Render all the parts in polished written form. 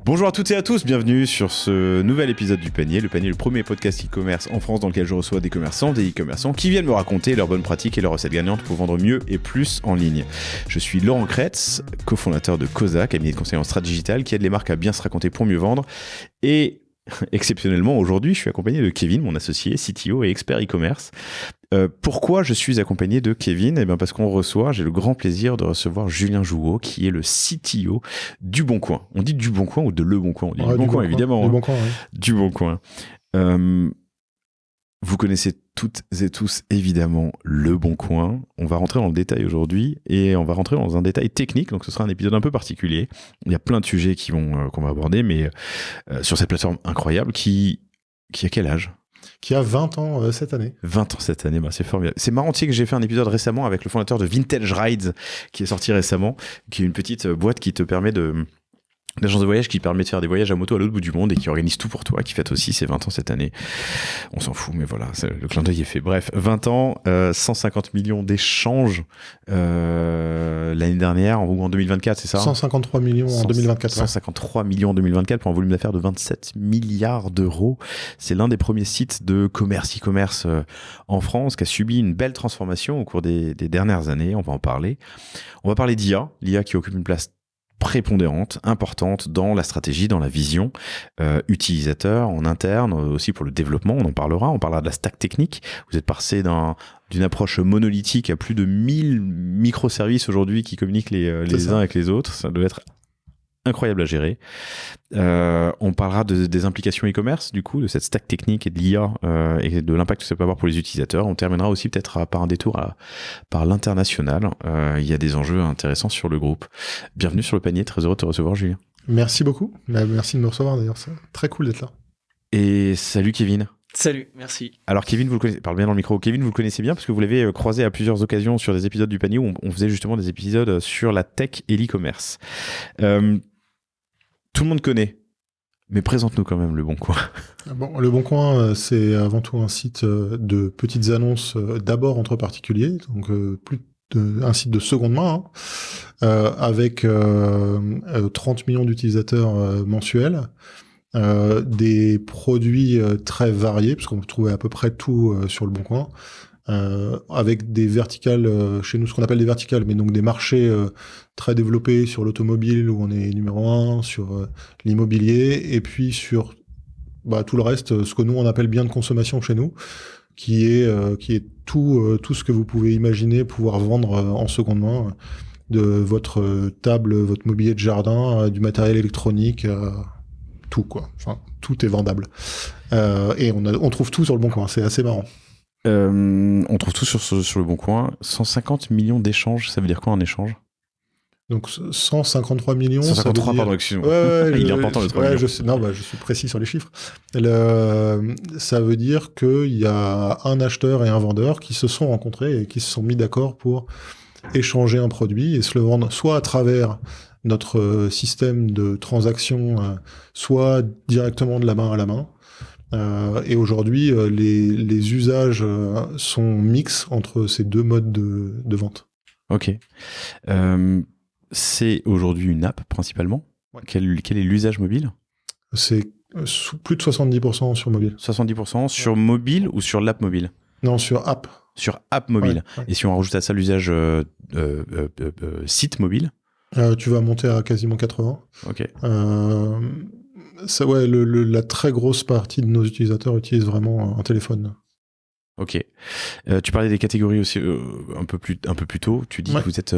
Bonjour à toutes et à tous, bienvenue sur ce nouvel épisode du Panier. Le Panier, le premier podcast e-commerce en France dans lequel je reçois des commerçants, des e-commerçants qui viennent me raconter leurs bonnes pratiques et leurs recettes gagnantes pour vendre mieux et plus en ligne. Je suis Laurent Kretz, cofondateur de Cosa, cabinet de conseil en strat digital qui aide les marques à bien se raconter pour mieux vendre. Et exceptionnellement, aujourd'hui, je suis accompagné de Kevin, mon associé, CTO et expert e-commerce. Pourquoi je suis accompagné de Kevin ? Eh bien parce j'ai le grand plaisir de recevoir Julien Jouot, qui est le CTO du Bon Coin. On dit du Bon Coin ou de Le Bon Coin ? On dit du Bon Coin, évidemment. Du Bon Coin, oui. Du Bon Coin. Vous connaissez toutes et tous, évidemment, Le Bon Coin. On va rentrer dans le détail aujourd'hui et on va rentrer dans un détail technique. Donc, ce sera un épisode un peu particulier. Il y a plein de sujets qu'on va aborder, mais sur cette plateforme incroyable qui a quel âge ? Qui a 20 ans cette année. 20 ans cette année, bah c'est formidable. C'est marrant, tu sais que j'ai fait un épisode récemment avec le fondateur de Vintage Rides, qui est sorti récemment, qui est une petite boîte qui te permet d'agence de voyage qui permet de faire des voyages à moto à l'autre bout du monde et qui organise tout pour toi, qui fête aussi ses 20 ans cette année. On s'en fout, mais voilà, le clin d'œil est fait. Bref, 20 ans, 150 millions d'échanges l'année dernière ou en 2024, c'est ça ? 153 millions en 2024. 153 millions en 2024 pour un volume d'affaires de 27 milliards d'euros. C'est l'un des premiers sites de commerce e-commerce en France qui a subi une belle transformation au cours des dernières années. On va en parler. On va parler d'IA, l'IA qui occupe une place prépondérante, importante dans la stratégie, dans la vision utilisateur en interne, aussi pour le développement, on en parlera. On parlera de la stack technique. Vous êtes passé d'une approche monolithique à plus de 1000 microservices aujourd'hui qui communiquent les uns avec les autres. Ça doit être incroyable à gérer. On parlera des implications e-commerce, du coup, de cette stack technique et de l'IA et de l'impact que ça peut avoir pour les utilisateurs. On terminera aussi peut-être par un détour par l'international. Il y a des enjeux intéressants sur le groupe. Bienvenue sur le panier, très heureux de te recevoir, Julien. Merci beaucoup. Merci de me recevoir d'ailleurs, c'est très cool d'être là. Et salut Kevin. Salut, merci. Alors Kevin, vous le connaissez, parle bien dans le micro. Kevin, vous le connaissez bien parce que vous l'avez croisé à plusieurs occasions sur des épisodes du panier où on faisait justement des épisodes sur la tech et l'e-commerce. Tout le monde connaît, mais présente-nous quand même Le Bon Coin. Bon, Le Bon Coin, c'est avant tout un site de petites annonces d'abord entre particuliers, donc un site de seconde main, avec 30 millions d'utilisateurs mensuels, des produits très variés, parce qu'on peut trouver à peu près tout sur Le Bon Coin, avec des verticales, chez nous ce qu'on appelle des verticales, mais donc des marchés très développés sur l'automobile où on est numéro 1, sur l'immobilier, et puis sur tout le reste, ce que nous on appelle bien de consommation chez nous, qui est tout ce que vous pouvez imaginer pouvoir vendre en seconde main, de votre table, votre mobilier de jardin, du matériel électronique, tout quoi. Enfin, tout est vendable. Et on trouve tout sur Le Bon Coin, c'est assez marrant. On trouve tout sur Le Bon Coin. 150 millions d'échanges, ça veut dire quoi un échange ? Donc 153 millions. 153, pardon, excuse-moi. Ouais, il est important le 3 millions. Je suis précis sur les chiffres. Ça veut dire qu'il y a un acheteur et un vendeur qui se sont rencontrés et qui se sont mis d'accord pour échanger un produit et se le vendre soit à travers notre système de transaction, soit directement de la main à la main. Et aujourd'hui, les usages sont mixtes entre ces deux modes de vente. Ok. C'est aujourd'hui une app principalement. Ouais. Quel est l'usage mobile ? C'est plus de 70% sur mobile. 70% sur mobile ou sur l'app mobile ? Non, sur app. Sur app mobile. Ouais. Et si on rajoute à ça l'usage site mobile ? Tu vas monter à quasiment 80. Ok. La très grosse partie de nos utilisateurs utilisent vraiment un téléphone. Ok. Tu parlais des catégories aussi un peu plus tôt. Tu dis que vous êtes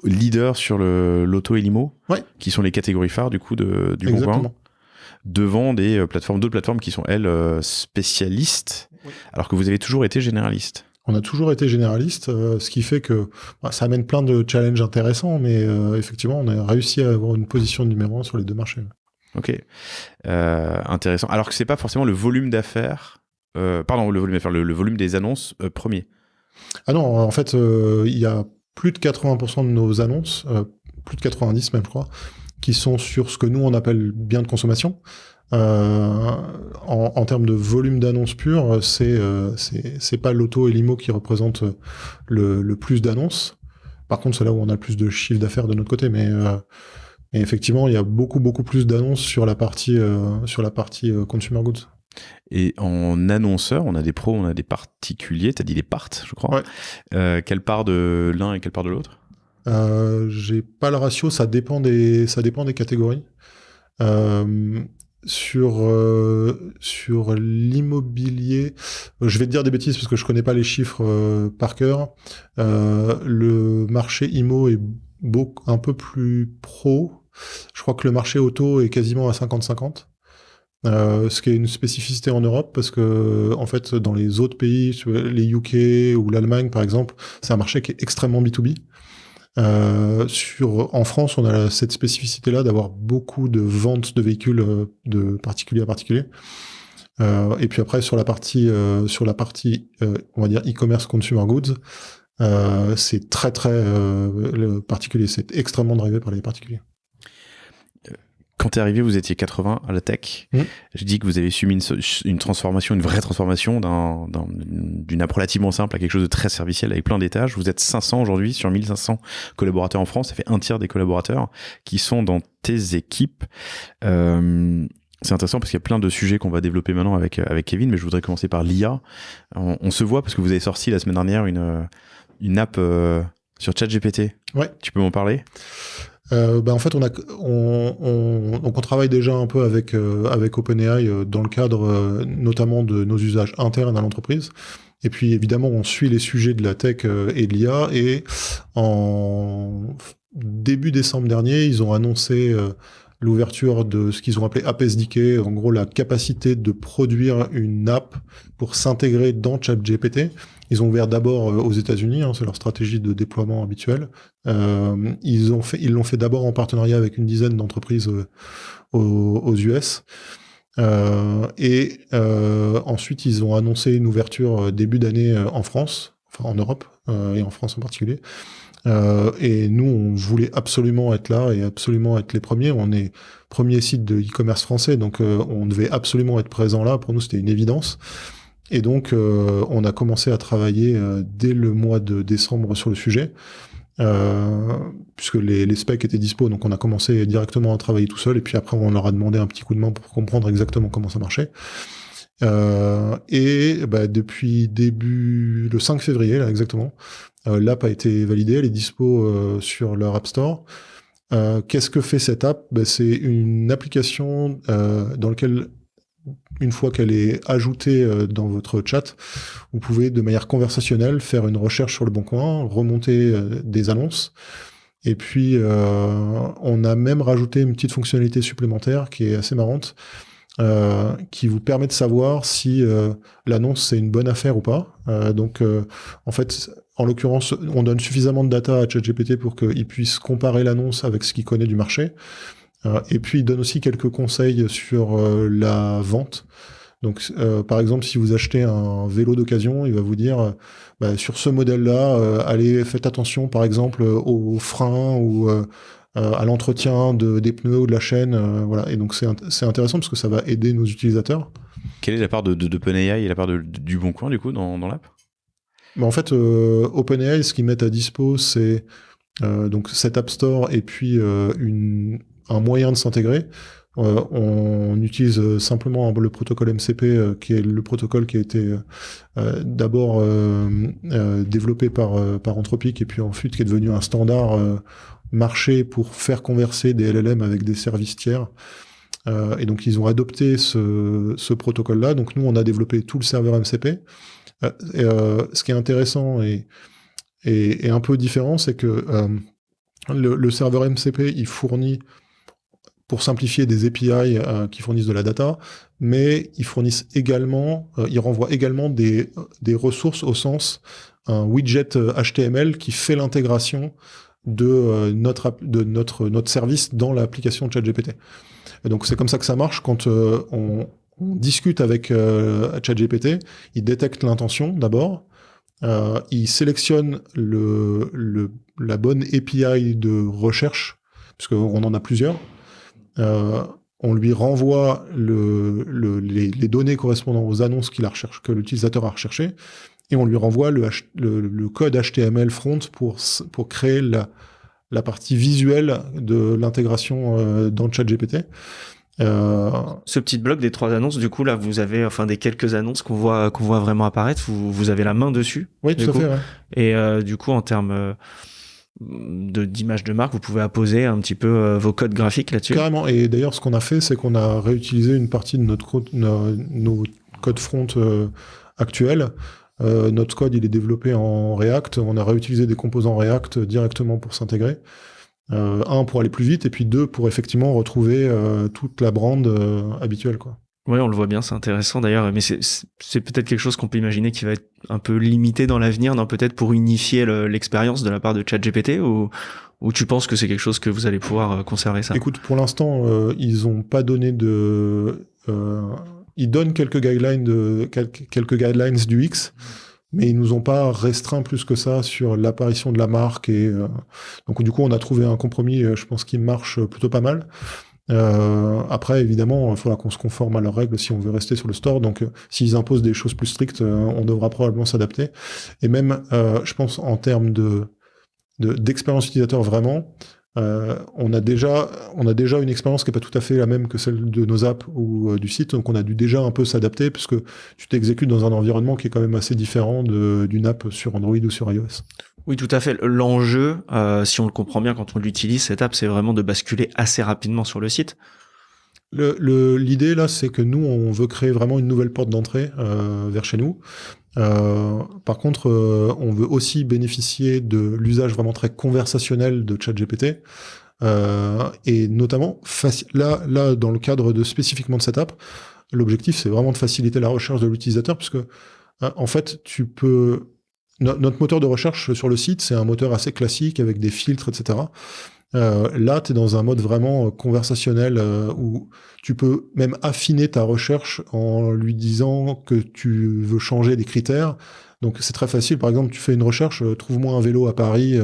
leader sur l'auto et l'IMO, qui sont les catégories phares du coup du Bon Coin, devant d'autres plateformes qui sont elles spécialistes, alors que vous avez toujours été généraliste. On a toujours été généraliste, ce qui fait que ça amène plein de challenges intéressants, mais effectivement, on a réussi à avoir une position de numéro 1 sur les deux marchés. Ok. Intéressant. Alors que c'est pas forcément le volume d'affaires. Le volume des annonces premier. Ah non, en fait, il y a plus de 80% de nos annonces, plus de 90 même, je crois, qui sont sur ce que nous, on appelle bien de consommation. En termes de volume d'annonces pures, c'est pas l'auto et l'IMO qui représentent le plus d'annonces. Par contre, c'est là où on a le plus de chiffre d'affaires de notre côté, mais Et effectivement, il y a beaucoup plus d'annonces sur la partie consumer goods. Et en annonceur, on a des pros, on a des particuliers. T'as dit les parts, je crois. Ouais. Quelle part de l'un et quelle part de l'autre? J'ai pas le ratio, ça dépend des catégories. Euh, sur l'immobilier, je vais te dire des bêtises parce que je connais pas les chiffres par cœur. Le marché IMO est un peu plus pro. Je crois que le marché auto est quasiment à 50-50. Ce qui est une spécificité en Europe parce que en fait dans les autres pays, les UK ou l'Allemagne par exemple, c'est un marché qui est extrêmement B2B. En France, on a cette spécificité-là d'avoir beaucoup de ventes de véhicules de particulier à particulier. Et puis après, sur la partie, on va dire e-commerce consumer goods, c'est le particulier, c'est extrêmement drivé par les particuliers. Quand t'es arrivé, vous étiez 80 à la tech. Je dis que vous avez subi une transformation, une vraie transformation d'une app relativement simple à quelque chose de très serviciel avec plein d'étages. Vous êtes 500 aujourd'hui sur 1500 collaborateurs en France. Ça fait un tiers des collaborateurs qui sont dans tes équipes. C'est intéressant parce qu'il y a plein de sujets qu'on va développer maintenant avec Kevin, mais je voudrais commencer par l'IA. On se voit parce que vous avez sorti la semaine dernière une app sur ChatGPT. Ouais. Tu peux m'en parler? En fait, on travaille déjà un peu avec OpenAI dans le cadre notamment de nos usages internes à l'entreprise. Et puis évidemment, on suit les sujets de la tech et de l'IA. Et en début décembre dernier, ils ont annoncé l'ouverture de ce qu'ils ont appelé App SDK, en gros la capacité de produire une app pour s'intégrer dans ChatGPT. Ils ont ouvert d'abord aux États-Unis, c'est leur stratégie de déploiement habituelle. Ils l'ont fait d'abord en partenariat avec une dizaine d'entreprises aux US. Ensuite, ils ont annoncé une ouverture début d'année en France, enfin en Europe, et en France en particulier. Et nous, on voulait absolument être là et absolument être les premiers. On est premier site de e-commerce français, donc on devait absolument être présent là. Pour nous, c'était une évidence. Et donc, on a commencé à travailler dès le mois de décembre sur le sujet, puisque les specs étaient dispo. Donc, on a commencé directement à travailler tout seul. Et puis après, on leur a demandé un petit coup de main pour comprendre exactement comment ça marchait. Depuis le 5 février, là, exactement, l'app a été validée, elle est dispo sur leur App Store. Qu'est-ce que fait cette app? C'est une application dans laquelle, une fois qu'elle est ajoutée dans votre chat, vous pouvez de manière conversationnelle faire une recherche sur le Bon Coin, remonter des annonces. Et puis, on a même rajouté une petite fonctionnalité supplémentaire qui est assez marrante, qui vous permet de savoir si l'annonce c'est une bonne affaire ou pas. En fait, en l'occurrence, on donne suffisamment de data à ChatGPT pour qu'il puisse comparer l'annonce avec ce qu'il connaît du marché. Et puis, il donne aussi quelques conseils sur la vente. Donc, par exemple, si vous achetez un vélo d'occasion, il va vous dire, sur ce modèle-là, faites attention, par exemple, aux freins ou à l'entretien des pneus ou de la chaîne. Voilà. Et donc, c'est intéressant parce que ça va aider nos utilisateurs. Quelle est la part de OpenAI et la part du Bon Coin, du coup, dans l'app? En fait, OpenAI, ce qu'ils mettent à dispo, c'est donc cet App Store et puis un moyen de s'intégrer. On utilise simplement le protocole MCP, qui est le protocole qui a été d'abord développé par Anthropic et puis ensuite qui est devenu un standard marché pour faire converser des LLM avec des services tiers. Et donc ils ont adopté ce protocole-là. Donc nous, on a développé tout le serveur MCP. Ce qui est intéressant et un peu différent, c'est que le serveur MCP, il fournit, pour simplifier, des API qui fournissent de la data, mais ils renvoient également des ressources au sens un widget HTML qui fait l'intégration de notre service dans l'application de ChatGPT. Et donc c'est comme ça que ça marche quand on discute avec ChatGPT. Il détecte l'intention d'abord. Il sélectionne la bonne API de recherche, puisqu'on en a plusieurs. On lui renvoie les données correspondant aux annonces que l'utilisateur a recherchées, et on lui renvoie le code HTML front pour créer la partie visuelle de l'intégration dans ChatGPT. Ce petit bloc des 3 annonces, du coup, là, vous avez, des quelques annonces qu'on voit vraiment apparaître, vous avez la main dessus. Oui, tout à fait, ouais. Et du coup, en termes d'image de marque, vous pouvez apposer un petit peu vos codes graphiques là-dessus. Carrément. Et d'ailleurs, ce qu'on a fait, c'est qu'on a réutilisé une partie de nos codes front actuels. Notre code, il est développé en React. On a réutilisé des composants React directement pour s'intégrer. Un, pour aller plus vite, et puis deux, pour effectivement retrouver toute la brand habituelle, quoi. Oui, on le voit bien, c'est intéressant d'ailleurs, mais c'est peut-être quelque chose qu'on peut imaginer qui va être un peu limité dans l'avenir, peut-être pour unifier l'expérience de la part de ChatGPT, ou tu penses que c'est quelque chose que vous allez pouvoir conserver ça? Écoute, pour l'instant, ils ont pas donné de... ils donnent quelques guidelines du X, mais ils nous ont pas restreint plus que ça sur l'apparition de la marque. Et donc du coup, on a trouvé un compromis, je pense, qui marche plutôt pas mal. Après, évidemment, il faudra qu'on se conforme à leurs règles si on veut rester sur le store. Donc, s'ils imposent des choses plus strictes, on devra probablement s'adapter. Et même, je pense, en termes d'expérience utilisateur vraiment, on a déjà une expérience qui n'est pas tout à fait la même que celle de nos apps ou du site, donc on a dû déjà un peu s'adapter puisque tu t'exécutes dans un environnement qui est quand même assez différent d'une app sur Android ou sur iOS. Oui, tout à fait. L'enjeu, si on le comprend bien quand on l'utilise, cette app, c'est vraiment de basculer assez rapidement sur le site. L'idée là, c'est que nous, on veut créer vraiment une nouvelle porte d'entrée vers chez nous. Par contre, on veut aussi bénéficier de l'usage vraiment très conversationnel de ChatGPT, et notamment là dans le cadre spécifiquement de cette app, l'objectif c'est vraiment de faciliter la recherche de l'utilisateur, puisque en fait notre moteur de recherche sur le site, c'est un moteur assez classique avec des filtres, etc. Là, tu es dans un mode vraiment conversationnel où tu peux même affiner ta recherche en lui disant que tu veux changer des critères. Donc c'est très facile. Par exemple, tu fais une recherche, trouve-moi un vélo à Paris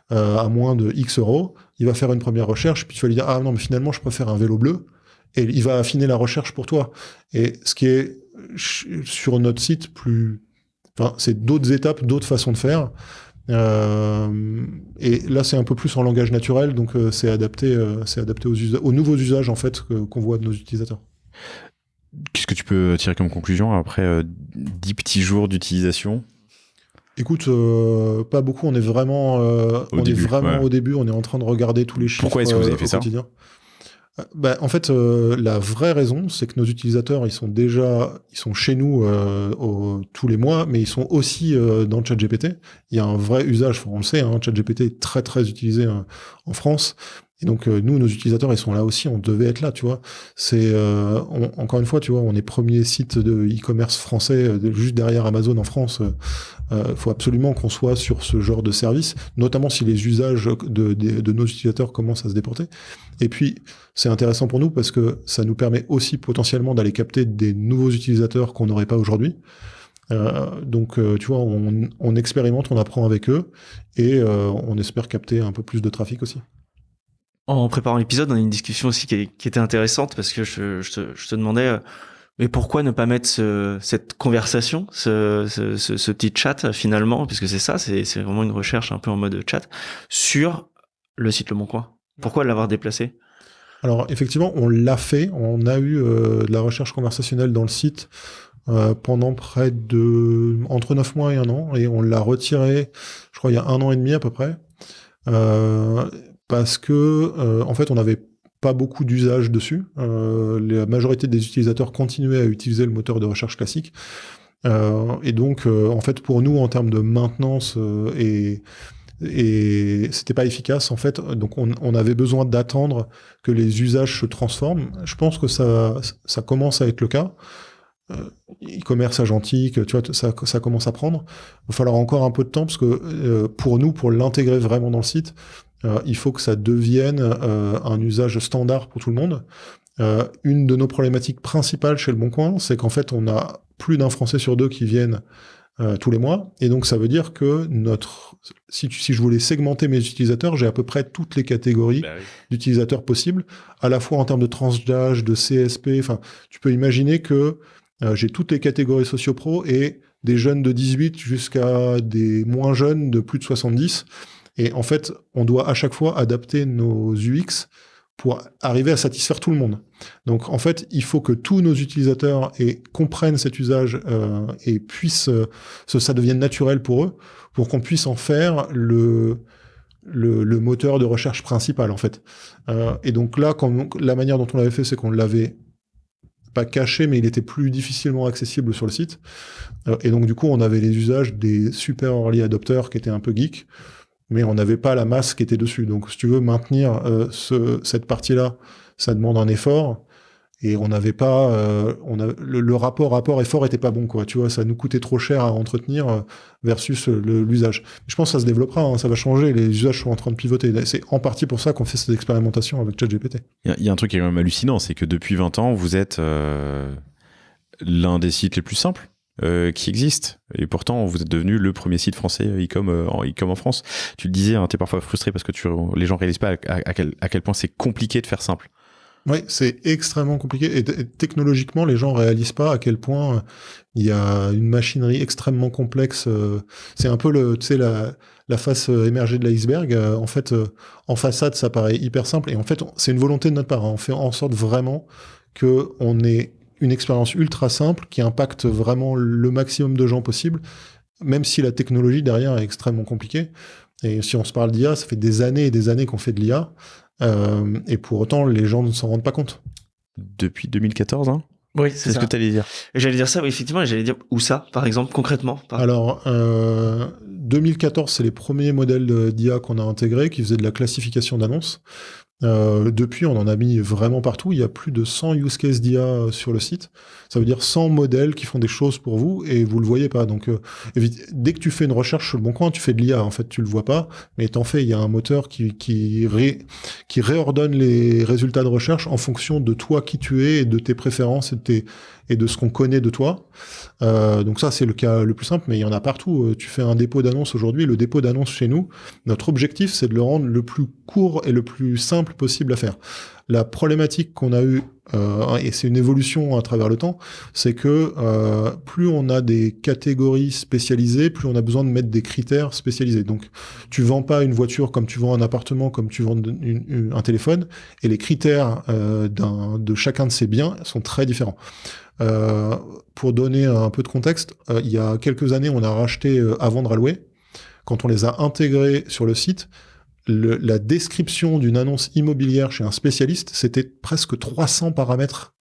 à moins de X euros. Il va faire une première recherche, puis tu vas lui dire, ah non, mais finalement, je préfère un vélo bleu. Et il va affiner la recherche pour toi. Et ce qui est sur notre site c'est d'autres étapes, d'autres façons de faire. Et là, c'est un peu plus en langage naturel, donc c'est adapté aux nouveaux usages en fait qu'on voit de nos utilisateurs. Qu'est-ce que tu peux tirer comme conclusion après 10 petits jours d'utilisation? Écoute, pas beaucoup. On est vraiment, au début. On est en train de regarder tous les chiffres. Pourquoi est-ce que vous avez fait ça? Quotidien. En fait, la vraie raison, c'est que nos utilisateurs, ils sont chez nous tous les mois, mais ils sont aussi dans ChatGPT. Il y a un vrai usage, on le sait, ChatGPT est très très utilisé en France. Et donc nous, nos utilisateurs, ils sont là aussi. On devait être là, tu vois. Encore une fois, tu vois, on est premier site de e-commerce français, juste derrière Amazon en France. Faut absolument qu'on soit sur ce genre de service, notamment si les usages de nos utilisateurs commencent à se déporter. Et puis, c'est intéressant pour nous parce que ça nous permet aussi potentiellement d'aller capter des nouveaux utilisateurs qu'on n'aurait pas aujourd'hui. Donc, tu vois, on expérimente, on apprend avec eux et on espère capter un peu plus de trafic aussi. En préparant l'épisode, on a eu une discussion aussi qui était intéressante parce que je te demandais... mais pourquoi ne pas mettre cette conversation, ce petit chat finalement, puisque c'est ça, c'est vraiment une recherche un peu en mode chat, sur le site Le Bon Coin? Pourquoi l'avoir déplacé? Alors effectivement, on l'a fait, on a eu de la recherche conversationnelle dans le site pendant entre 9 mois et 1 an, et on l'a retiré, je crois, il y a 1 an et demi à peu près, parce que en fait, on n'avait pas beaucoup d'usage dessus. La majorité des utilisateurs continuaient à utiliser le moteur de recherche classique. Et donc, en fait, pour nous, en termes de maintenance, et c'était pas efficace, en fait. Donc, on avait besoin d'attendre que les usages se transforment. Je pense que ça commence à être le cas. E-commerce agentique, tu vois, ça commence à prendre. Il va falloir encore un peu de temps parce que pour nous, pour l'intégrer vraiment dans le site, il faut que ça devienne un usage standard pour tout le monde. Une de nos problématiques principales chez Le Bon Coin, c'est qu'en fait, on a plus d'un Français sur 2 qui viennent tous les mois. Et donc, ça veut dire que si je voulais segmenter mes utilisateurs, j'ai à peu près toutes les catégories d'utilisateurs possibles, à la fois en termes de tranche d'âge, de CSP. Enfin, tu peux imaginer que j'ai toutes les catégories socio-pro et des jeunes de 18 jusqu'à des moins jeunes de plus de 70. Et en fait, on doit à chaque fois adapter nos UX pour arriver à satisfaire tout le monde. Donc, en fait, il faut que tous nos utilisateurs comprennent cet usage et puissent, ça devienne naturel pour eux, pour qu'on puisse en faire le moteur de recherche principal, en fait. Et donc là, la manière dont on l'avait fait, c'est qu'on l'avait pas caché, mais il était plus difficilement accessible sur le site. Et donc, du coup, on avait les usages des super early adopters qui étaient un peu geeks, mais on n'avait pas la masse qui était dessus. Donc, si tu veux maintenir cette partie-là, ça demande un effort. Et on n'avait pas, le rapport effort était pas bon, quoi. Tu vois, ça nous coûtait trop cher à entretenir versus l'usage. Je pense que ça se développera, hein, ça va changer. Les usages sont en train de pivoter. C'est en partie pour ça qu'on fait cette expérimentation avec ChatGPT. Il y a un truc qui est quand même hallucinant, c'est que depuis 20 ans, vous êtes l'un des sites les plus simples qui existent. Et pourtant, vous êtes devenu le premier site français e-com en France. Tu le disais, hein, tu es parfois frustré parce que les gens réalisent pas à quel point c'est compliqué de faire simple. Oui, c'est extrêmement compliqué. Et technologiquement, les gens réalisent pas à quel point il y a une machinerie extrêmement complexe. C'est un peu la face émergée de l'iceberg. En fait, en façade, ça paraît hyper simple. Et en fait, c'est une volonté de notre part. On fait en sorte vraiment qu'on ait une expérience ultra simple qui impacte vraiment le maximum de gens possible, même si la technologie derrière est extrêmement compliquée. Et si on se parle d'IA, ça fait des années et des années qu'on fait de l'IA. Et pour autant, les gens ne s'en rendent pas compte. Depuis 2014, hein ? Oui, c'est ce que tu allais dire. Et j'allais dire ça, oui, effectivement, et j'allais dire où ça, par exemple, concrètement. Alors, 2014, c'est les premiers modèles d'IA qu'on a intégrés qui faisaient de la classification d'annonces. Depuis, on en a mis vraiment partout. Il y a plus de 100 use cases d'IA sur le site. Ça veut dire 100 modèles qui font des choses pour vous et vous le voyez pas. Donc, dès que tu fais une recherche sur le bon coin, tu fais de l'IA. En fait, tu le vois pas, mais t'en fais. Il y a un moteur qui réordonne les résultats de recherche en fonction de toi qui tu es et de tes préférences et de ce qu'on connaît de toi. Donc ça, c'est le cas le plus simple, mais il y en a partout. Tu fais un dépôt d'annonce aujourd'hui. Le dépôt d'annonce chez nous, notre objectif, c'est de le rendre le plus court et le plus simple possible à faire. La problématique qu'on a eue, et c'est une évolution à travers le temps, c'est que plus on a des catégories spécialisées, plus on a besoin de mettre des critères spécialisés. Donc, tu vends pas une voiture comme tu vends un appartement, comme tu vends un téléphone, et les critères de chacun de ces biens sont très différents. Pour donner un peu de contexte, il y a quelques années, on a racheté À Vendre à Louer. Quand on les a intégrés sur le site, la description d'une annonce immobilière chez un spécialiste, c'était presque 300 paramètres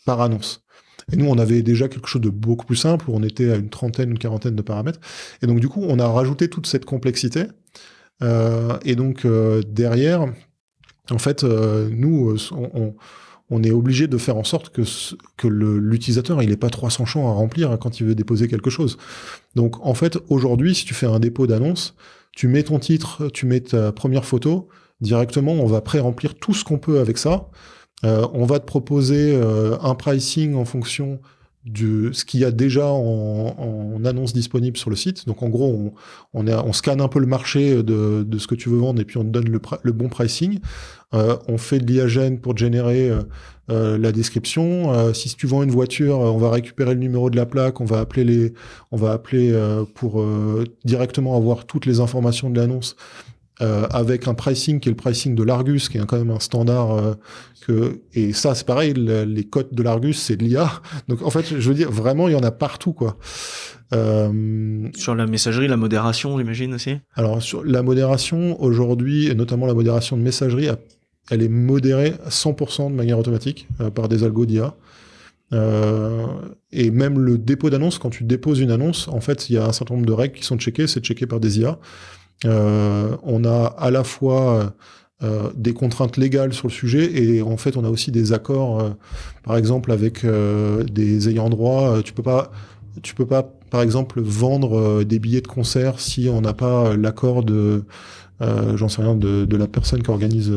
par annonce. Et nous, on avait déjà quelque chose de beaucoup plus simple, où on était à une quarantaine de paramètres. Et donc, du coup, on a rajouté toute cette complexité. Et donc, derrière, en fait, nous, on est obligé de faire en sorte que l'utilisateur, il n'ait pas 300 champs à remplir quand il veut déposer quelque chose. Donc, en fait, aujourd'hui, si tu fais un dépôt d'annonce, tu mets ton titre, tu mets ta première photo, directement, on va pré-remplir tout ce qu'on peut avec ça. On va te proposer un pricing en fonction de ce qu'il y a déjà en annonce disponible sur le site. Donc, en gros, on scanne un peu le marché de ce que tu veux vendre et puis on te donne le bon pricing. On fait de l'IA-Gen pour générer la description. Si tu vends une voiture, on va récupérer le numéro de la plaque, on va appeler pour directement avoir toutes les informations de l'annonce avec un pricing qui est le pricing de l'Argus, qui est quand même un standard et ça, c'est pareil, les cotes de l'Argus, c'est de l'IA. Donc, en fait, je veux dire, vraiment, il y en a partout, quoi. Sur la messagerie, la modération, j'imagine aussi. Alors, sur la modération, aujourd'hui, et notamment la modération de messagerie, elle est modérée à 100% de manière automatique par des algos d'IA. Et même le dépôt d'annonce, quand tu déposes une annonce, en fait, il y a un certain nombre de règles qui sont checkées, c'est checké par des IA. On a à la fois des contraintes légales sur le sujet et en fait, on a aussi des accords, par exemple, avec des ayants droit. Tu peux pas, par exemple, vendre des billets de concert si on n'a pas l'accord j'en sais rien, de la personne qui organise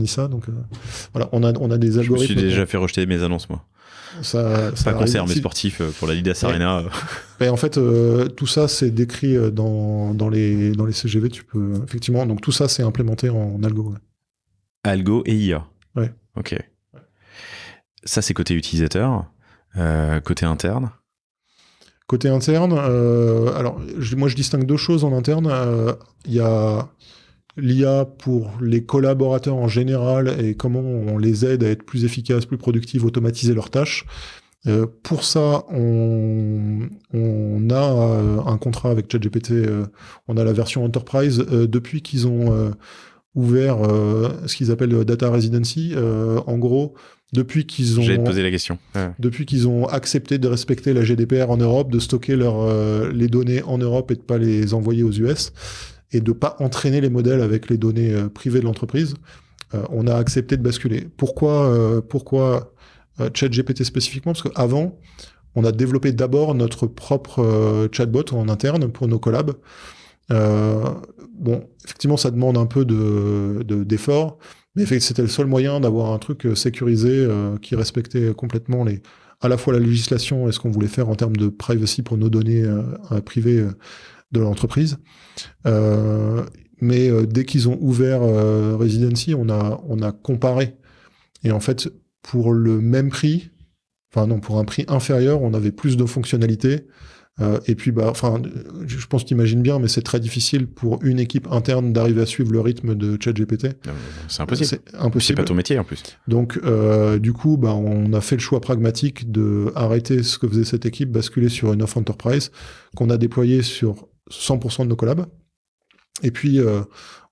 ça. Donc voilà, on a des algorithmes. Je me suis déjà fait rejeter mes annonces, moi. Ça pas concert, mais sportif pour la Lidas Arena. Et en fait, tout ça, c'est décrit dans les CGV. Tu peux effectivement. Donc tout ça, c'est implémenté en algo. Ouais. Algo et IA. Ouais. Ok. Ça, c'est côté utilisateur. Côté interne. Côté interne, alors moi je distingue deux choses en interne. Il y a l'IA pour les collaborateurs en général et comment on les aide à être plus efficaces, plus productifs, automatiser leurs tâches. Pour ça, on a un contrat avec ChatGPT, on a la version Enterprise depuis qu'ils ont ouvert ce qu'ils appellent Data Residency. En gros, depuis qu'ils ont... J'ai posé la question. Depuis qu'ils ont accepté de respecter la GDPR en Europe, de stocker les données en Europe et de pas les envoyer aux US, et de pas entraîner les modèles avec les données privées de l'entreprise, on a accepté de basculer. Pourquoi ChatGPT spécifiquement? Parce qu'avant, on a développé d'abord notre propre chatbot en interne pour nos collabs. Bon, effectivement, ça demande un peu d'effort, mais c'était le seul moyen d'avoir un truc sécurisé qui respectait complètement à la fois la législation et ce qu'on voulait faire en termes de privacy pour nos données privées de l'entreprise. Mais dès qu'ils ont ouvert Residency, on a comparé. Et en fait, pour le même prix, pour un prix inférieur, on avait plus de fonctionnalités. Et puis, je pense que tu imagines bien, mais c'est très difficile pour une équipe interne d'arriver à suivre le rythme de ChatGPT. C'est impossible. C'est impossible. C'est pas ton métier en plus. Donc, du coup, on a fait le choix pragmatique de arrêter ce que faisait cette équipe, basculer sur une offre Enterprise qu'on a déployée sur 100% de nos collabs. Et puis,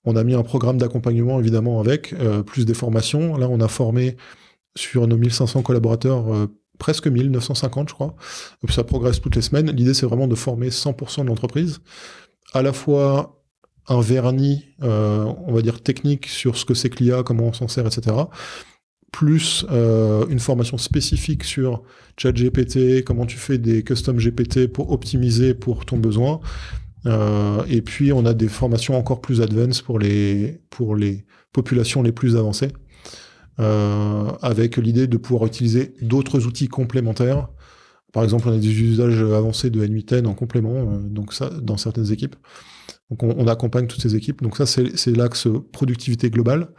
on a mis un programme d'accompagnement, évidemment, avec plus des formations. Là, on a formé sur nos 1500 collaborateurs presque 1950, je crois. Donc, ça progresse toutes les semaines. L'idée, c'est vraiment de former 100% de l'entreprise, à la fois un vernis, on va dire technique sur ce que c'est que l'IA, comment on s'en sert, etc., plus une formation spécifique sur ChatGPT, comment tu fais des custom GPT pour optimiser pour ton besoin. Et puis, on a des formations encore plus advanced pour les populations les plus avancées. Avec l'idée de pouvoir utiliser d'autres outils complémentaires. Par exemple, on a des usages avancés de N8N en complément, donc ça, dans certaines équipes. Donc on accompagne toutes ces équipes. Donc ça, c'est l'axe productivité globale.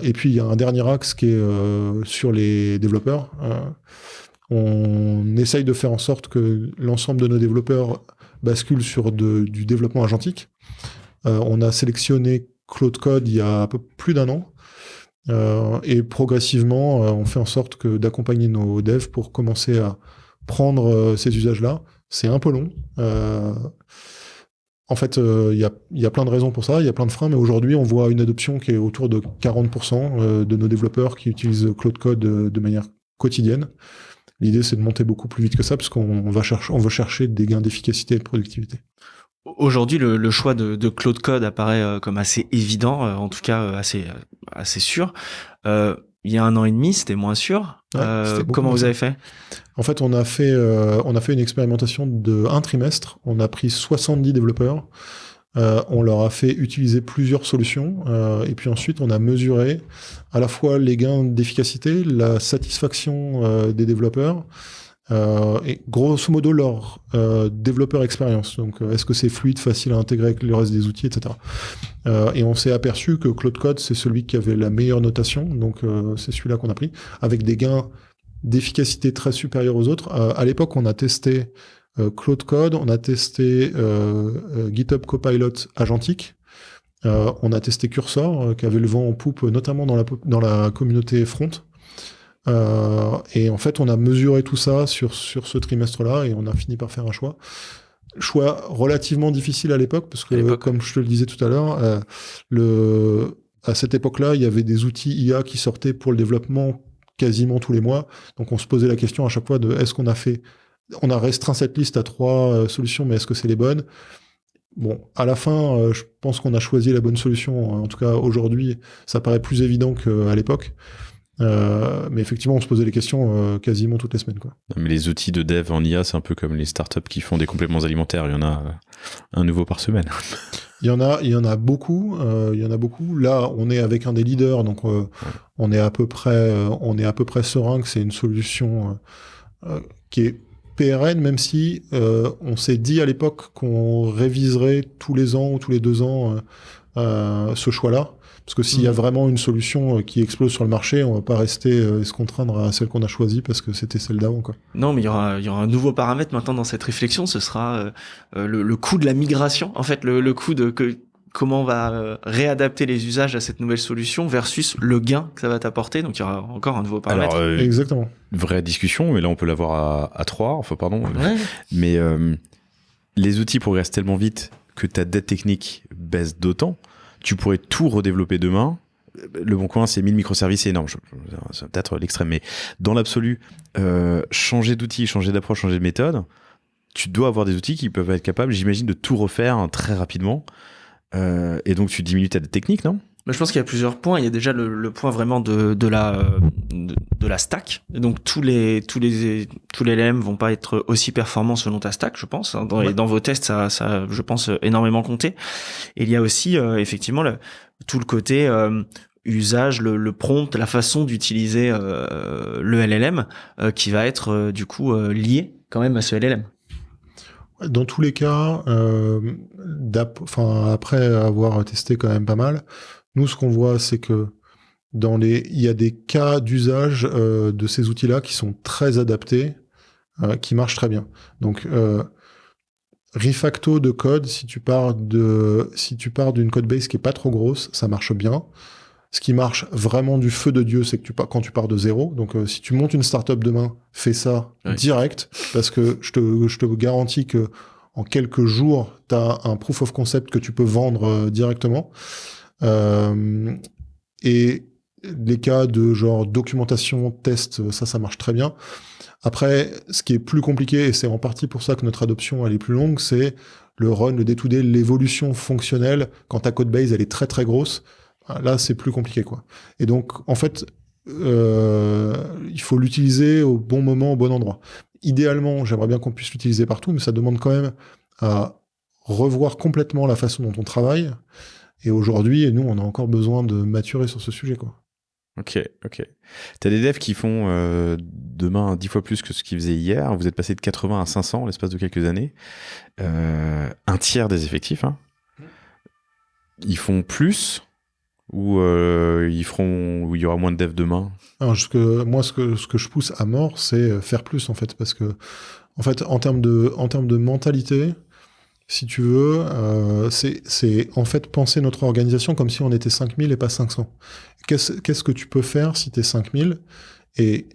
Et puis, il y a un dernier axe qui est sur les développeurs. On essaye de faire en sorte que l'ensemble de nos développeurs basculent sur du développement agentique. On a sélectionné Claude Code il y a un peu plus d'un an. Et progressivement, on fait en sorte d'accompagner nos devs pour commencer à prendre ces usages-là. C'est un peu long. En fait, il y a plein de raisons pour ça, il y a plein de freins, mais aujourd'hui, on voit une adoption qui est autour de 40% de nos développeurs qui utilisent Claude Code de manière quotidienne. L'idée, c'est de monter beaucoup plus vite que ça, parce qu'on veut chercher des gains d'efficacité et de productivité. Aujourd'hui, le choix de Claude Code apparaît comme assez évident, en tout cas assez sûr. Il y a 1 an et demi, c'était moins sûr. Ouais, comment vous avez fait? En fait, on a fait une expérimentation de 1 trimestre. On a pris 70 développeurs. On leur a fait utiliser plusieurs solutions. Et puis ensuite, on a mesuré à la fois les gains d'efficacité, la satisfaction des développeurs, et grosso modo leur développeur expérience. Donc, est-ce que c'est fluide, facile à intégrer avec le reste des outils, etc. Et on s'est aperçu que Claude Code, c'est celui qui avait la meilleure notation. Donc, c'est celui-là qu'on a pris, avec des gains d'efficacité très supérieurs aux autres. À l'époque, on a testé Claude Code, on a testé GitHub Copilot agentique, on a testé Cursor, qui avait le vent en poupe, notamment dans la communauté front. Et en fait, on a mesuré tout ça sur ce trimestre-là et on a fini par faire un choix. Choix relativement difficile à l'époque, parce que, comme je te le disais tout à l'heure, à cette époque-là, il y avait des outils IA qui sortaient pour le développement quasiment tous les mois. Donc, on se posait la question à chaque fois de est-ce qu'on a restreint cette liste à 3 solutions, mais est-ce que c'est les bonnes? Bon, à la fin, je pense qu'on a choisi la bonne solution. En tout cas, aujourd'hui, ça paraît plus évident qu'à l'époque. Mais effectivement, on se posait les questions quasiment toutes les semaines, quoi. Mais les outils de dev en IA, c'est un peu comme les startups qui font des compléments alimentaires. Il y en a un nouveau par semaine. Il y en a beaucoup. Là, on est avec un des leaders, donc on est à peu près serein que c'est une solution qui est pérenne, même si on s'est dit à l'époque qu'on réviserait tous les ans ou tous les 2 ans ce choix-là. Parce que s'il y a vraiment une solution qui explose sur le marché, on va pas rester et se contraindre à celle qu'on a choisie parce que c'était celle d'avant, quoi. Non, mais il y aura un nouveau paramètre maintenant dans cette réflexion, ce sera le coût de la migration. En fait, le coût de comment on va réadapter les usages à cette nouvelle solution versus le gain que ça va t'apporter. Donc il y aura encore un nouveau paramètre. Alors, Exactement. vraie discussion, mais là on peut l'avoir à 3, enfin pardon. Ouais. Mais les outils progressent tellement vite que ta dette technique baisse d'autant. Tu pourrais tout redévelopper demain. Le Bon Coin, c'est 1000 microservices, c'est énorme. C'est peut-être l'extrême, mais dans l'absolu, changer d'outil, changer d'approche, changer de méthode, tu dois avoir des outils qui peuvent être capables, j'imagine, de tout refaire très rapidement. Et donc tu diminues ta dette technique, non ? Je pense qu'il y a plusieurs points. Il y a déjà le point vraiment de la stack. Et donc tous les LLM vont pas être aussi performants selon ta stack, je pense. Dans vos tests, ça, je pense, énormément compté. Et il y a aussi effectivement tout le côté usage, le prompt, la façon d'utiliser le LLM qui va être du coup lié quand même à ce LLM. Dans tous les cas, après avoir testé quand même pas mal, nous, ce qu'on voit, c'est que il y a des cas d'usage de ces outils-là qui sont très adaptés, qui marchent très bien. Donc, refacto de code, si tu pars d'une code base qui est pas trop grosse, ça marche bien. Ce qui marche vraiment du feu de Dieu, c'est que quand tu pars de zéro. Donc, si tu montes une startup demain, fais ça direct, parce que je te garantis que en quelques jours, tu as un proof of concept que tu peux vendre directement. Et les cas de genre documentation, test, ça marche très bien. Après, ce qui est plus compliqué, et c'est en partie pour ça que notre adoption elle est plus longue, c'est le run, le day-to-day, l'évolution fonctionnelle. Quand ta code base elle est très très grosse, là c'est plus compliqué, quoi. Et donc en fait, il faut l'utiliser au bon moment, au bon endroit. Idéalement, j'aimerais bien qu'on puisse l'utiliser partout, mais ça demande quand même à revoir complètement la façon dont on travaille. Et aujourd'hui, nous, on a encore besoin de maturer sur ce sujet, quoi. Ok. T'as des devs qui font demain 10 fois plus que ce qu'ils faisaient hier. Vous êtes passé de 80 à 500 en l'espace de quelques années. Un tiers des effectifs. Hein. Ils font plus ou il y aura moins de devs demain? Alors, ce que je pousse à mort, c'est faire plus, en fait. Parce que, en fait, en termes de mentalité, si tu veux, c'est en fait penser notre organisation comme si on était 5000 et pas 500. Qu'est-ce que tu peux faire si tu es 5000 et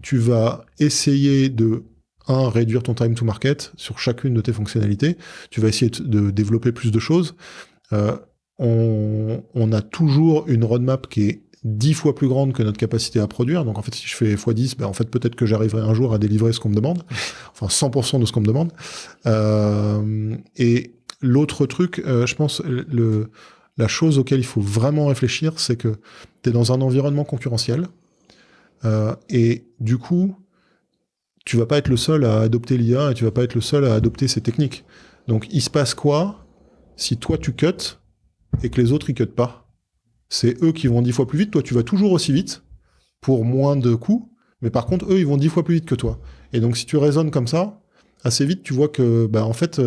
tu vas essayer de, réduire ton time to market sur chacune de tes fonctionnalités. Tu vas essayer de développer plus de choses. On a toujours une roadmap qui est 10 fois plus grande que notre capacité à produire. Donc, en fait, si je fais x10, en fait, peut-être que j'arriverai un jour à délivrer ce qu'on me demande. Enfin, 100% de ce qu'on me demande. Et l'autre truc, je pense, la chose auquel il faut vraiment réfléchir, c'est que tu es dans un environnement concurrentiel. Et du coup, tu vas pas être le seul à adopter l'IA et tu vas pas être le seul à adopter ces techniques. Donc, il se passe quoi si toi, tu cut et que les autres, ils cut pas? C'est eux qui vont 10 fois plus vite, toi tu vas toujours aussi vite, pour moins de coûts, mais par contre eux ils vont 10 fois plus vite que toi. Et donc si tu raisonnes comme ça, assez vite tu vois que en fait,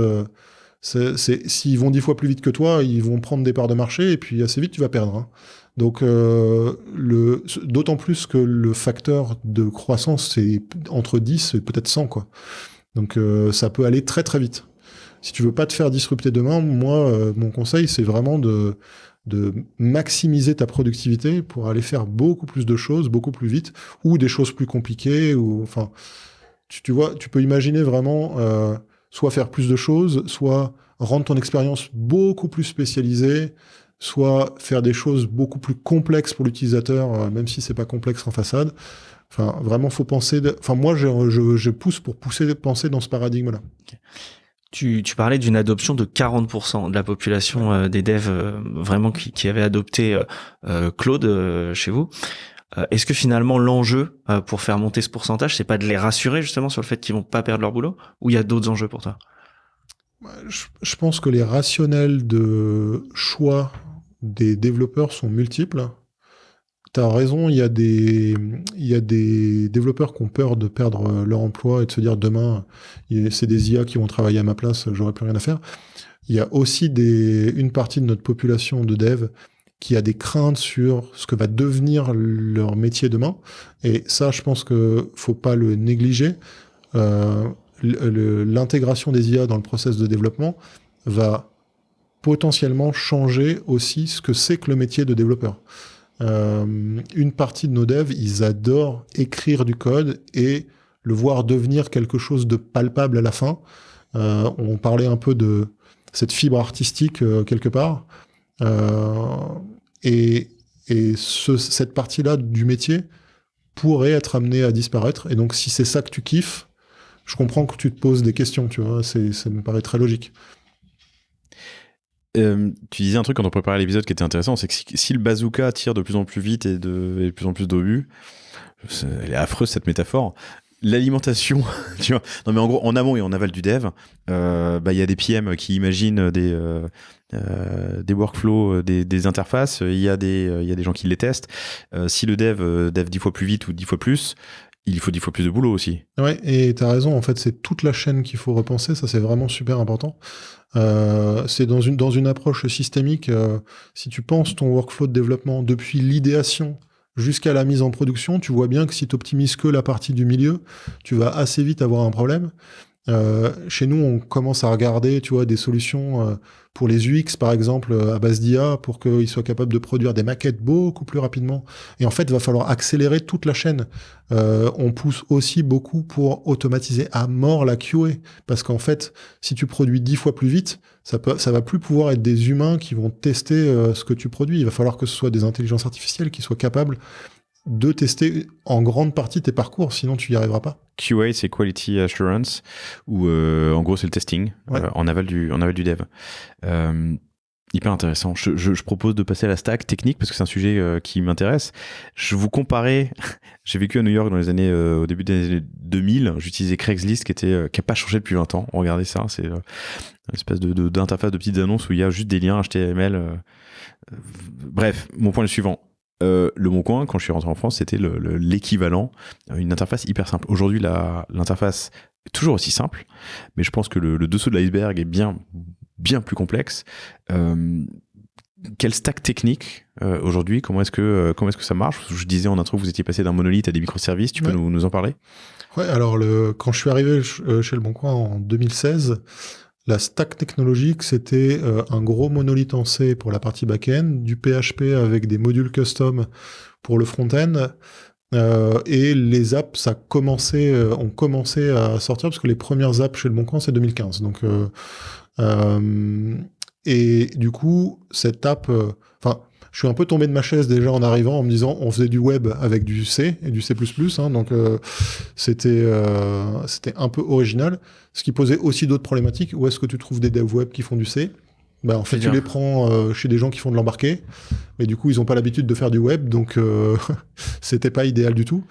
s'ils vont 10 fois plus vite que toi, ils vont prendre des parts de marché, et puis assez vite tu vas perdre. Hein. Donc d'autant plus que le facteur de croissance c'est entre 10 et peut-être 100, quoi. Donc ça peut aller très très vite. Si tu veux pas te faire disrupter demain, moi mon conseil c'est vraiment de maximiser ta productivité pour aller faire beaucoup plus de choses, beaucoup plus vite, ou des choses plus compliquées, ou enfin, tu vois, tu peux imaginer vraiment soit faire plus de choses, soit rendre ton expérience beaucoup plus spécialisée, soit faire des choses beaucoup plus complexes pour l'utilisateur, même si c'est pas complexe en façade. Enfin, vraiment, faut penser. Enfin, moi, je pousse pour penser dans ce paradigme-là. Okay. Tu parlais d'une adoption de 40% de la population des devs vraiment qui avaient adopté Claude chez vous. Est-ce que finalement l'enjeu pour faire monter ce pourcentage, c'est pas de les rassurer justement sur le fait qu'ils vont pas perdre leur boulot, ou il y a d'autres enjeux pour toi? Je pense que les rationnels de choix des développeurs sont multiples. T'as raison, il y a des développeurs qui ont peur de perdre leur emploi et de se dire demain, c'est des IA qui vont travailler à ma place, j'aurai plus rien à faire. Il y a aussi une partie de notre population de devs qui a des craintes sur ce que va devenir leur métier demain. Et ça, je pense que faut pas le négliger. L'intégration des IA dans le process de développement va potentiellement changer aussi ce que c'est que le métier de développeur. Une partie de nos devs, ils adorent écrire du code et le voir devenir quelque chose de palpable à la fin. On parlait un peu de cette fibre artistique quelque part. Cette partie-là du métier pourrait être amenée à disparaître. Et donc, si c'est ça que tu kiffes, je comprends que tu te poses des questions, tu vois. Ça me paraît très logique. Tu disais un truc quand on préparait l'épisode qui était intéressant, c'est que si le bazooka tire de plus en plus vite et de plus en plus d'obus, elle est affreuse cette métaphore. L'alimentation, tu vois. Non mais en gros, en amont et en aval du dev, y a des PM qui imaginent des workflows, des interfaces. Il y a des gens qui les testent. Si le dev 10 fois plus vite ou 10 fois plus, il faut 10 fois plus de boulot aussi. Ouais, et t'as raison. En fait, c'est toute la chaîne qu'il faut repenser. Ça, c'est vraiment super important. C'est dans une approche systémique. Si tu penses ton workflow de développement depuis l'idéation jusqu'à la mise en production, tu vois bien que si tu optimises que la partie du milieu, tu vas assez vite avoir un problème. Chez nous, on commence à regarder, tu vois, des solutions pour les UX, par exemple, à base d'IA, pour qu'ils soient capables de produire des maquettes beaucoup plus rapidement. Et en fait, il va falloir accélérer toute la chaîne. On pousse aussi beaucoup pour automatiser à mort la QA, parce qu'en fait, si tu produis 10 fois plus vite, ça va plus pouvoir être des humains qui vont tester ce que tu produis. Il va falloir que ce soit des intelligences artificielles qui soient capables de tester en grande partie tes parcours, sinon tu n'y arriveras pas. QA, c'est Quality Assurance, ou en gros c'est le testing, ouais. en aval du dev. Hyper intéressant. Je propose de passer à la stack technique parce que c'est un sujet qui m'intéresse. Je vous comparais, j'ai vécu à New York dans les années, au début des années 2000, j'utilisais Craigslist qui n'a pas changé depuis 20 ans. Regardez ça, c'est une espèce d'interface de petites annonces où il y a juste des liens HTML. Bref, mon point est le suivant. Le Bon Coin, quand je suis rentré en France, c'était l'équivalent, une interface hyper simple. Aujourd'hui, l'interface est toujours aussi simple, mais je pense que le dessous de l'iceberg est bien plus complexe. Quelle stack technique aujourd'hui, comment est-ce que ça marche? Je disais en intro que vous étiez passé d'un monolithe à des microservices, tu peux nous en parler? Ouais, alors quand je suis arrivé chez Le Bon Coin en 2016, la stack technologique, c'était un gros monolithe en C pour la partie back-end, du PHP avec des modules custom pour le front-end, et les apps, ont commencé à sortir, parce que les premières apps chez Le Bon Coin, c'est 2015. Donc, et du coup, cette app... je suis un peu tombé de ma chaise déjà en arrivant en me disant on faisait du web avec du C et du C++, donc c'était un peu original, ce qui posait aussi d'autres problématiques. Où est-ce que tu trouves des devs web qui font du C? En fait, tu les prends chez des gens qui font de l'embarqué, mais du coup, ils n'ont pas l'habitude de faire du web, donc c'était pas idéal du tout.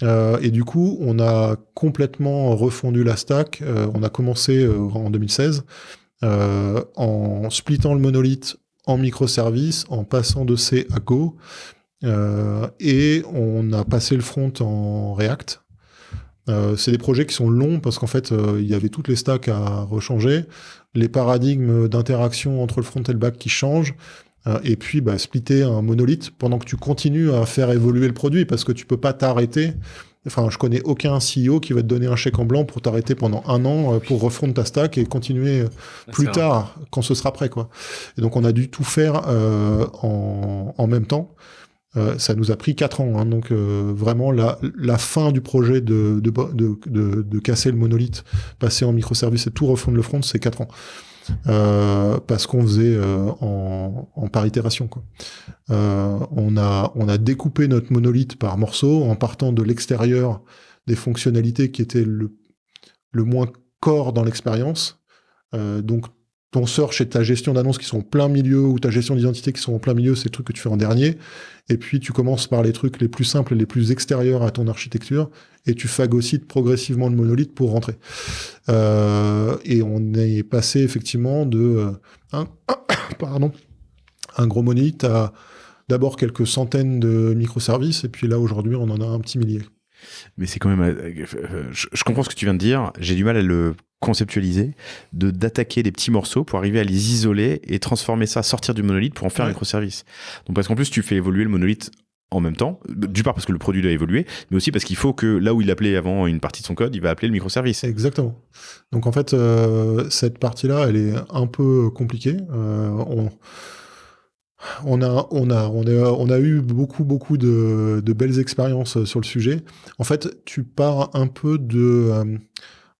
Et du coup, on a complètement refondu la stack. On a commencé en 2016 en splittant le monolithe en microservices, en passant de C à Go, et on a passé le front en React. C'est des projets qui sont longs parce qu'en fait, il y avait toutes les stacks à rechanger, les paradigmes d'interaction entre le front et le back qui changent, et puis splitter un monolithe pendant que tu continues à faire évoluer le produit, parce que tu peux pas t'arrêter. Enfin, je connais aucun CEO qui va te donner un chèque en blanc pour t'arrêter pendant 1 an pour refondre ta stack et continuer plus tard quand ce sera prêt, quoi. Et donc, on a dû tout faire en même temps. Ça nous a pris 4 ans, donc vraiment la fin du projet de casser le monolithe, passer en microservice et tout refondre le front, c'est 4 ans. Parce qu'on faisait en par itération, quoi. On a découpé notre monolithe par morceaux en partant de l'extérieur des fonctionnalités qui étaient le moins core dans l'expérience. Donc ton search et ta gestion d'annonces qui sont en plein milieu, ou ta gestion d'identité qui sont en plein milieu, c'est le truc que tu fais en dernier. Et puis tu commences par les trucs les plus simples et les plus extérieurs à ton architecture, et tu phagocytes progressivement le monolithe pour rentrer. Et on est passé effectivement de un gros monolithe à d'abord quelques centaines de microservices, et puis là aujourd'hui on en a un petit millier. Mais c'est quand même... je comprends ce que tu viens de dire, j'ai du mal à le conceptualiser, d'attaquer des petits morceaux pour arriver à les isoler et transformer ça, sortir du monolithe pour en faire un microservice. Donc parce qu'en plus tu fais évoluer le monolithe en même temps, d'une part parce que le produit doit évoluer, mais aussi parce qu'il faut que là où il appelait avant une partie de son code, il va appeler le microservice. Exactement. Donc en fait, cette partie-là, elle est un peu compliquée. On a eu beaucoup de belles expériences sur le sujet. En fait, tu pars un peu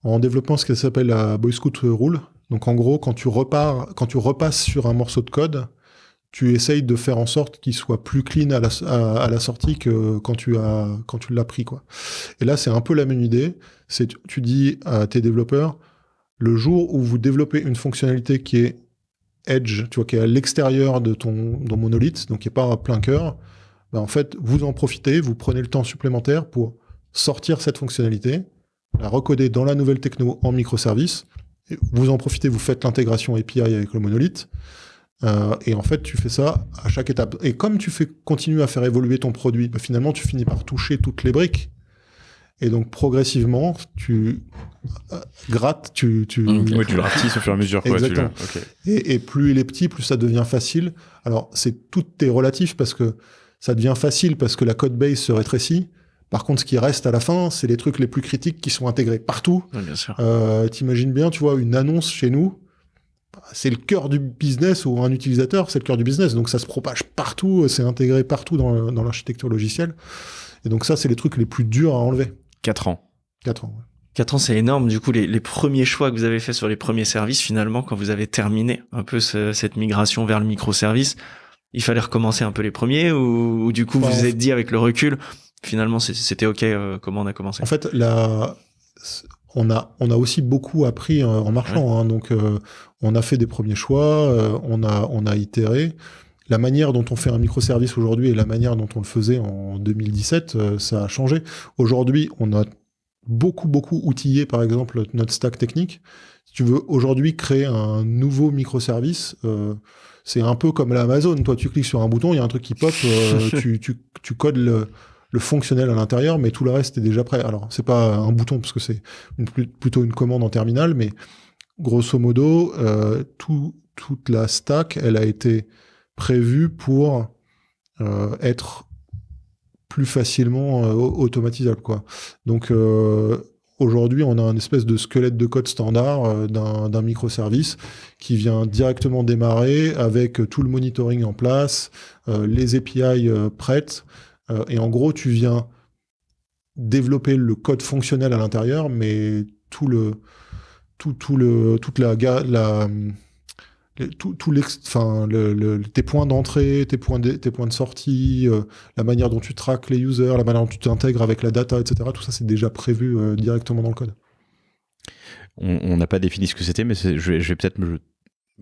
en développant ce qui s'appelle la Boy Scout Rule. Donc en gros, quand tu repasses sur un morceau de code, tu essayes de faire en sorte qu'il soit plus clean à la sortie que quand tu l'as pris, quoi. Et là, c'est un peu la même idée. Tu dis à tes développeurs, le jour où vous développez une fonctionnalité qui est edge, tu vois, qui est à l'extérieur de ton monolithe, donc qui n'est pas à plein cœur, ben en fait, vous en profitez, vous prenez le temps supplémentaire pour sortir cette fonctionnalité, la recoder dans la nouvelle techno en microservice, et vous en profitez, vous faites l'intégration API avec le monolithe, et en fait, tu fais ça à chaque étape. Et comme tu continues à faire évoluer ton produit, ben finalement, tu finis par toucher toutes les briques. Et donc, progressivement, tu grattes, Oui, tu le ratisses au fur et à mesure. Exactement. Et plus il est petit, plus ça devient facile. Alors, tout est relatif parce que ça devient facile parce que la code base se rétrécit. Par contre, ce qui reste à la fin, c'est les trucs les plus critiques qui sont intégrés partout. Oui, bien sûr. T'imagines bien, tu vois, une annonce chez nous, c'est le cœur du business, ou un utilisateur, c'est le cœur du business. Donc ça se propage partout, c'est intégré partout dans l'architecture logicielle. Et donc ça, c'est les trucs les plus durs à enlever. 4 ans. 4 ans, ouais. 4 ans, c'est énorme. Du coup, les premiers choix que vous avez faits sur les premiers services, finalement, quand vous avez terminé un peu cette migration vers le microservice, il fallait recommencer un peu les premiers, ou du coup, vous vous êtes dit avec le recul, finalement, c'était OK, comment on a commencé? En fait, on a aussi beaucoup appris en marchant. Ouais. Donc, on a fait des premiers choix, on a itéré. La manière dont on fait un microservice aujourd'hui et la manière dont on le faisait en 2017, ça a changé. Aujourd'hui, on a beaucoup outillé, par exemple, notre stack technique. Si tu veux aujourd'hui créer un nouveau microservice, c'est un peu comme l'Amazon. Toi, tu cliques sur un bouton, il y a un truc qui pop, tu codes le fonctionnel à l'intérieur, mais tout le reste est déjà prêt. Alors, c'est pas un bouton, parce que c'est plutôt une commande en terminal, mais grosso modo, toute la stack, elle a été prévue pour être plus facilement automatisable, quoi. Donc, aujourd'hui, on a un espèce de squelette de code standard d'un microservice qui vient directement démarrer avec tout le monitoring en place, les API prêtes, et en gros, tu viens développer le code fonctionnel à l'intérieur, mais tes points d'entrée, tes points de sortie, la manière dont tu traques les users, la manière dont tu t'intègres avec la data, etc. Tout ça, c'est déjà prévu directement dans le code. On n'a pas défini ce que c'était, mais je vais peut-être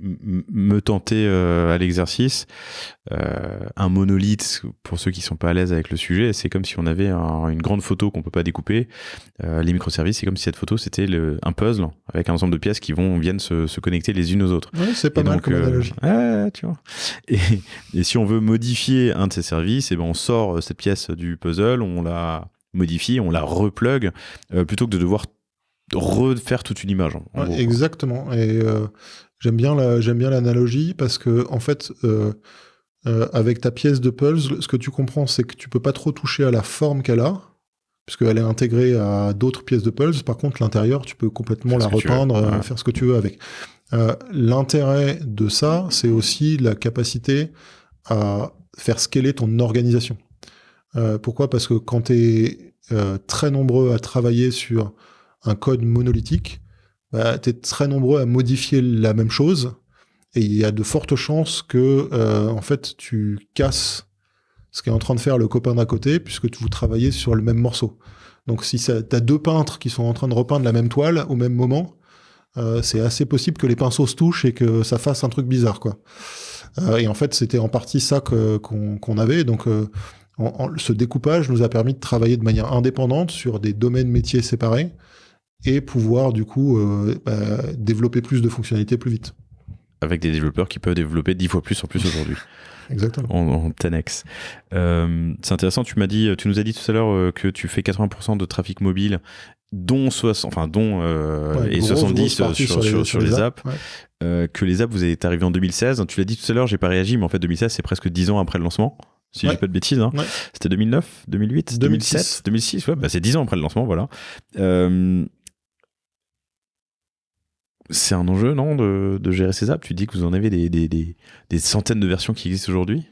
me tenter à l'exercice. Un monolithe, pour ceux qui sont pas à l'aise avec le sujet, c'est comme si on avait une grande photo qu'on peut pas découper. Les microservices, c'est comme si cette photo c'était un puzzle avec un ensemble de pièces qui viennent se connecter les unes aux autres. Ouais, c'est pas mal comme analogie. Tu vois. Et si on veut modifier un de ces services, et ben on sort cette pièce du puzzle, on la modifie, on la replug, plutôt que de devoir refaire toute une image. En gros, exactement. Et j'aime bien l'analogie parce que en fait, avec ta pièce de puzzle, ce que tu comprends, c'est que tu peux pas trop toucher à la forme qu'elle a, puisqu'elle est intégrée à d'autres pièces de puzzle. Par contre, l'intérieur, tu peux complètement la repeindre, faire ce que tu veux avec. L'intérêt de ça, c'est aussi la capacité à faire scaler ton organisation. Pourquoi ? Parce que quand tu es très nombreux à travailler sur un code monolithique, tu es très nombreux à modifier la même chose, et il y a de fortes chances que en fait, tu casses ce qu'est en train de faire le copain d'à côté, puisque vous travaillez sur le même morceau. Donc si tu as deux peintres qui sont en train de repeindre la même toile au même moment, c'est assez possible que les pinceaux se touchent et que ça fasse un truc bizarre, quoi. Et en fait, c'était en partie ça qu'on avait. Donc ce découpage nous a permis de travailler de manière indépendante sur des domaines métiers séparés et pouvoir du coup développer plus de fonctionnalités plus vite. Avec des développeurs qui peuvent développer 10 fois plus en plus aujourd'hui. Exactement. En 10x. C'est intéressant, tu nous as dit tout à l'heure que tu fais 80% de trafic mobile dont 60, enfin dont et grosse 70 partie sur les apps. Ouais. Que les apps, vous êtes arrivé en 2016. Tu l'as dit tout à l'heure, j'ai pas réagi, mais en fait 2016 c'est presque 10 ans après le lancement. Si je dis pas de bêtises, hein. Ouais. C'était 2009, 2008, 2007, 2006, ouais, bah c'est 10 ans après le lancement, voilà. C'est un enjeu, non, de gérer ces apps. Tu dis que vous en avez des centaines de versions qui existent aujourd'hui.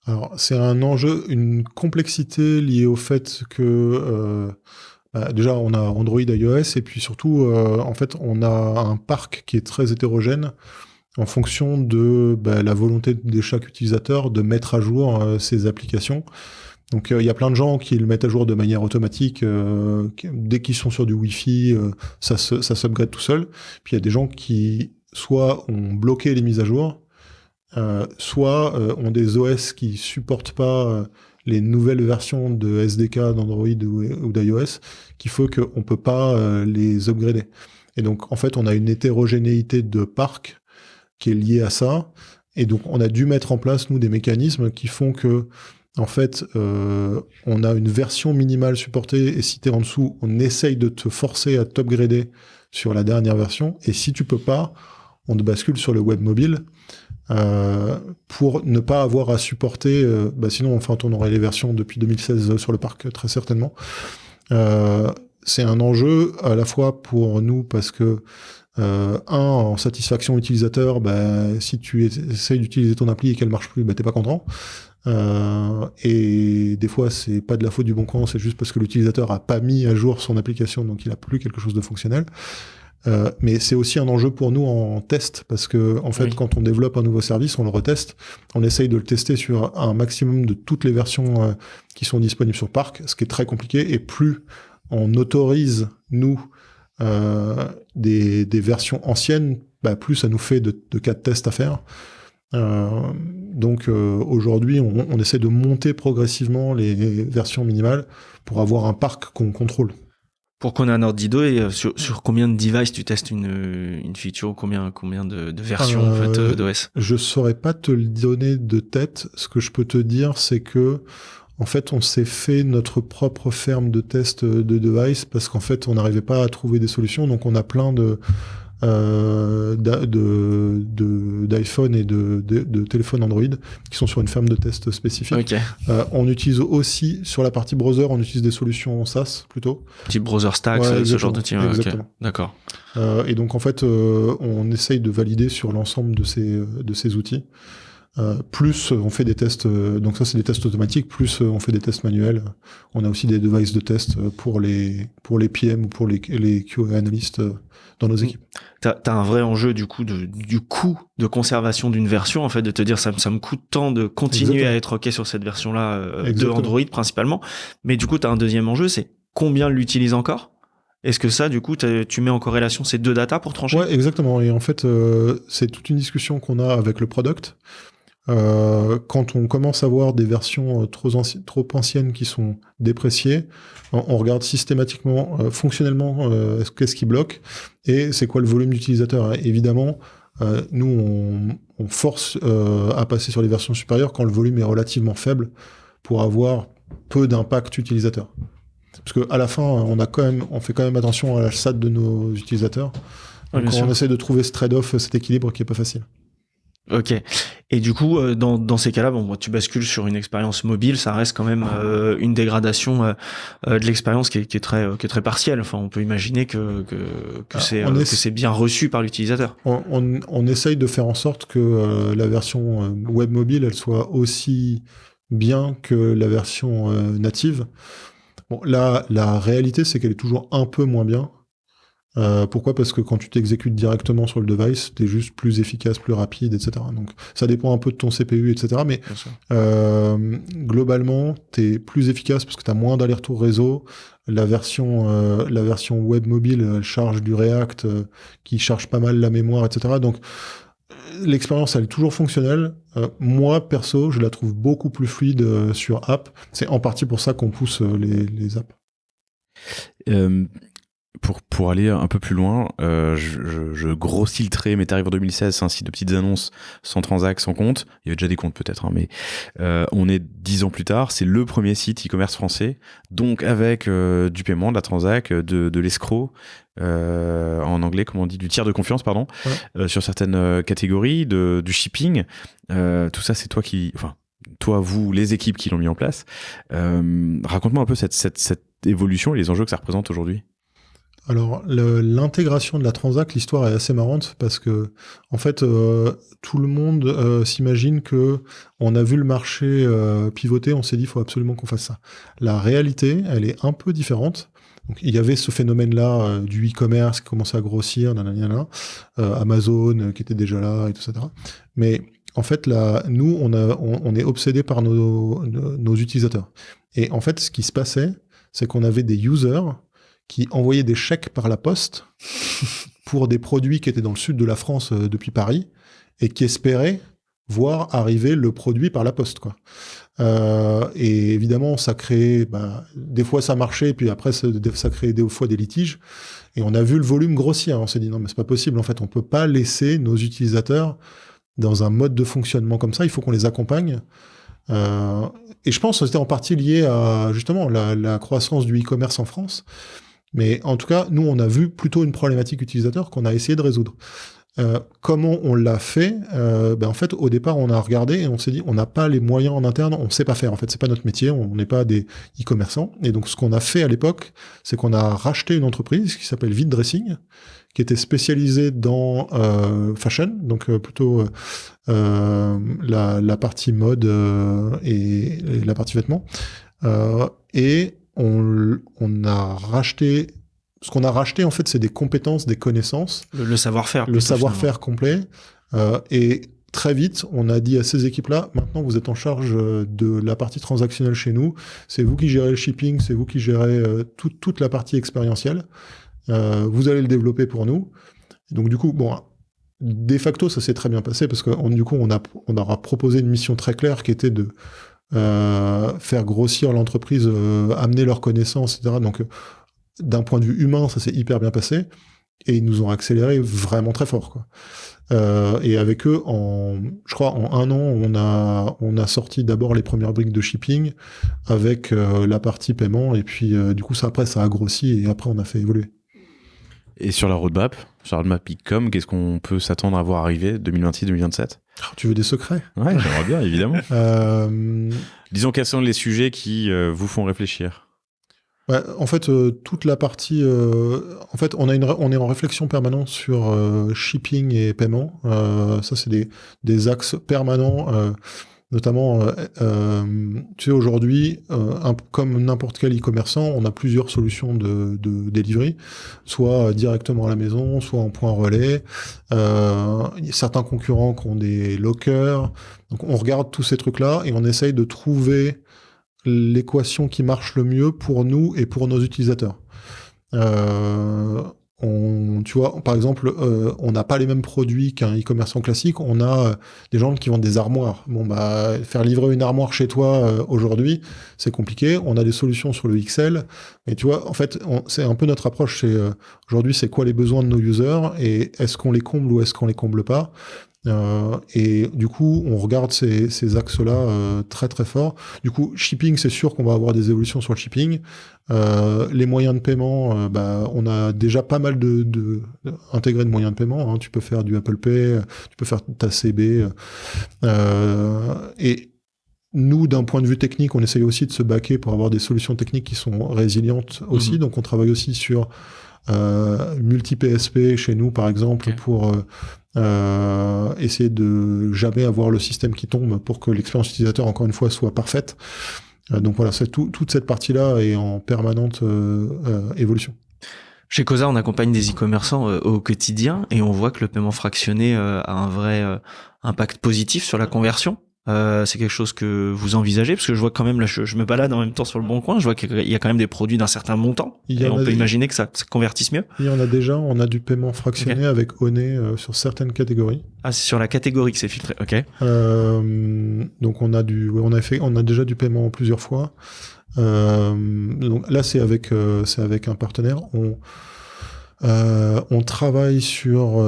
Alors, c'est un enjeu, une complexité liée au fait que déjà on a Android, iOS, et puis surtout, en fait, on a un parc qui est très hétérogène en fonction de la volonté de chaque utilisateur de mettre à jour ses applications. Donc il y a plein de gens qui le mettent à jour de manière automatique. Dès qu'ils sont sur du Wi-Fi, ça s'upgrade tout seul. Puis il y a des gens qui soit ont bloqué les mises à jour, soit ont des OS qui supportent pas les nouvelles versions de SDK d'Android ou d'iOS, qui fait qu'on peut pas les upgrader. Et donc en fait on a une hétérogénéité de parc qui est liée à ça. Et donc on a dû mettre en place nous des mécanismes qui font que en fait, on a une version minimale supportée, et si t'es en dessous, on essaye de te forcer à t'upgrader sur la dernière version, et si tu peux pas, on te bascule sur le web mobile, pour ne pas avoir à supporter, sinon enfin on aurait les versions depuis 2016 sur le parc, très certainement. C'est un enjeu à la fois pour nous, parce que en satisfaction utilisateur, si tu essayes d'utiliser ton appli et qu'elle marche plus, t'es pas content. Et des fois, c'est pas de la faute du bon coin, c'est juste parce que l'utilisateur a pas mis à jour son application, donc il a plus quelque chose de fonctionnel. Mais c'est aussi un enjeu pour nous en test, parce que en fait, quand on développe un nouveau service, on le reteste, on essaye de le tester sur un maximum de toutes les versions qui sont disponibles sur Parc, ce qui est très compliqué. Et plus on autorise nous des versions anciennes, plus ça nous fait de cas de test à faire. Donc aujourd'hui, on essaie de monter progressivement les versions minimales pour avoir un parc qu'on contrôle. Pour qu'on ait un ordre d'idée, sur combien de devices tu testes une feature, combien de versions en fait, d'OS? Je saurais pas te le donner de tête. Ce que je peux te dire, c'est que en fait, on s'est fait notre propre ferme de test de devices, parce qu'en fait, on n'arrivait pas à trouver des solutions. Donc on a plein d'iPhone et de téléphones Android qui sont sur une ferme de test spécifique. Okay. On utilise aussi, sur la partie browser, on utilise des solutions SaaS plutôt. Type browser stack, ce genre de type. Exactement. Okay. D'accord. Et donc en fait, on essaye de valider sur l'ensemble de ces outils. Plus on fait des tests, donc ça c'est des tests automatiques, plus on fait des tests manuels. On a aussi des devices de test pour les PM ou pour les QA analystes dans nos équipes. T'as un vrai enjeu du coût de conservation d'une version, en fait, de te dire ça me coûte tant de continuer à être OK sur cette version-là de Android principalement. Mais du coup, t'as un deuxième enjeu, c'est combien l'utilise encore? Est-ce que ça, du coup, tu mets en corrélation ces deux datas pour trancher? Ouais, exactement. Et en fait, c'est toute une discussion qu'on a avec le product. Quand on commence à voir des versions trop anciennes qui sont dépréciées, on regarde systématiquement, fonctionnellement, qu'est-ce qui bloque et c'est quoi le volume d'utilisateurs. Évidemment, nous, on force à passer sur les versions supérieures quand le volume est relativement faible pour avoir peu d'impact utilisateur. Parce que à la fin, on fait quand même attention à la SAT de nos utilisateurs. Donc on essaie de trouver ce trade-off, cet équilibre qui est pas facile. Ok. Et du coup, dans ces cas-là, tu bascules sur une expérience mobile, ça reste quand même une dégradation de l'expérience qui est très partielle. Enfin, on peut imaginer que c'est bien reçu par l'utilisateur. On essaye de faire en sorte que la version web mobile, elle soit aussi bien que la version native. Bon, là, la réalité, c'est qu'elle est toujours un peu moins bien. Pourquoi ? Parce que quand tu t'exécutes directement sur le device, t'es juste plus efficace, plus rapide, etc. Donc ça dépend un peu de ton CPU, etc. Mais globalement, t'es plus efficace parce que t'as moins d'aller-retour réseau. La version web mobile, elle charge du React qui charge pas mal la mémoire, etc. Donc l'expérience, elle est toujours fonctionnelle. Moi, perso, je la trouve beaucoup plus fluide sur app. C'est en partie pour ça qu'on pousse les apps. pour aller un peu plus loin, je grossis le trait, mais t'arrives en 2016, c'est un site de petites annonces, sans transac, sans compte. Il y avait déjà des comptes peut-être, hein, mais on est 10 ans plus tard, c'est le premier site e-commerce français, donc avec du paiement, de la transac, de l'escroc, en anglais, comment on dit, du tiers de confiance, pardon, sur certaines catégories, du shipping. Tout ça, c'est toi, vous, les équipes qui l'ont mis en place. Raconte-moi un peu cette évolution et les enjeux que ça représente aujourd'hui. Alors, l'intégration de la transac, l'histoire est assez marrante parce que, en fait, tout le monde s'imagine que on a vu le marché pivoter, on s'est dit, il faut absolument qu'on fasse ça. La réalité, elle est un peu différente. Donc, il y avait ce phénomène-là du e-commerce qui commençait à grossir, Amazon qui était déjà là, et tout ça. Mais en fait, là, nous, on est obsédé par nos utilisateurs. Et en fait, ce qui se passait, c'est qu'on avait des users qui envoyaient des chèques par la poste pour des produits qui étaient dans le sud de la France depuis Paris et qui espéraient voir arriver le produit par la poste, quoi. Et évidemment, ça créait, des fois ça marchait, puis après ça créait des fois des litiges. Et on a vu le volume grossir. On s'est dit non, mais c'est pas possible. En fait, on peut pas laisser nos utilisateurs dans un mode de fonctionnement comme ça. Il faut qu'on les accompagne. Et je pense que c'était en partie lié à justement la croissance du e-commerce en France. Mais en tout cas, nous, on a vu plutôt une problématique utilisateur qu'on a essayé de résoudre. Comment on l'a fait en fait, au départ, on a regardé et on s'est dit, on n'a pas les moyens en interne, on ne sait pas faire. En fait, c'est pas notre métier, on n'est pas des e-commerçants. Et donc, ce qu'on a fait à l'époque, c'est qu'on a racheté une entreprise qui s'appelle Vide Dressing, qui était spécialisée dans fashion, donc plutôt la partie mode et la partie vêtements. Et on a racheté. Ce qu'on a racheté, en fait, c'est des compétences, des connaissances. Le savoir-faire. Le savoir-faire complet. Et très vite, on a dit à ces équipes-là, maintenant, vous êtes en charge de la partie transactionnelle chez nous. C'est vous qui gérez le shipping, c'est vous qui gérez toute la partie expérientielle. Vous allez le développer pour nous. Et donc, du coup, de facto, ça s'est très bien passé parce du coup, on aura proposé une mission très claire qui était de faire grossir l'entreprise, amener leurs connaissances, etc. Donc, d'un point de vue humain, ça s'est hyper bien passé et ils nous ont accéléré vraiment très fort, quoi. Et avec eux, je crois, en 1 an, on a sorti d'abord les premières briques de shipping avec la partie paiement et puis du coup, ça a grossi et après, on a fait évoluer. Et sur la roadmap e-com, qu'est-ce qu'on peut s'attendre à voir arriver 2026-2027 ? Tu veux des secrets ? Ouais, j'aimerais bien, évidemment. Disons, quels sont les sujets qui vous font réfléchir ? En fait, toute la partie... en fait, on est en réflexion permanente sur shipping et paiement. Ça, c'est des axes permanents. Notamment, tu sais, aujourd'hui, comme n'importe quel e-commerçant, on a plusieurs solutions de delivery, soit directement à la maison, soit en point relais. Il y a certains concurrents qui ont des lockers. Donc, on regarde tous ces trucs-là et on essaye de trouver l'équation qui marche le mieux pour nous et pour nos utilisateurs. Tu vois, par exemple, on n'a pas les mêmes produits qu'un e-commerçant classique. On a des gens qui vendent des armoires. Faire livrer une armoire chez toi aujourd'hui, c'est compliqué. On a des solutions sur le XL. Mais tu vois, en fait, c'est un peu notre approche. Aujourd'hui, c'est quoi les besoins de nos users et est-ce qu'on les comble ou est-ce qu'on les comble pas? Et du coup, on regarde ces axes-là très très fort. Du coup, shipping, c'est sûr qu'on va avoir des évolutions sur le shipping. Les moyens de paiement, on a déjà pas mal intégré de moyens de paiement. Hein. Tu peux faire du Apple Pay, tu peux faire ta CB. Et nous, d'un point de vue technique, on essaye aussi de se baquer pour avoir des solutions techniques qui sont résilientes aussi. Donc, on travaille aussi sur multi-PSP chez nous, par exemple, pour essayer de jamais avoir le système qui tombe pour que l'expérience utilisateur, encore une fois, soit parfaite. Donc voilà, toute cette partie-là est en permanente évolution. Chez Cosa, on accompagne des e-commerçants au quotidien et on voit que le paiement fractionné a un vrai impact positif sur la conversion. C'est quelque chose que vous envisagez parce que je vois quand même là, je me balade en même temps sur le Bon Coin, je vois qu'il y a quand même des produits d'un certain montant et on peut imaginer que ça convertisse mieux. Il y en a déjà, on a du paiement fractionné avec Onet sur certaines catégories. Ah, c'est sur la catégorie que c'est filtré, ok. Donc on a déjà du paiement plusieurs fois. Donc là c'est avec un partenaire. On travaille sur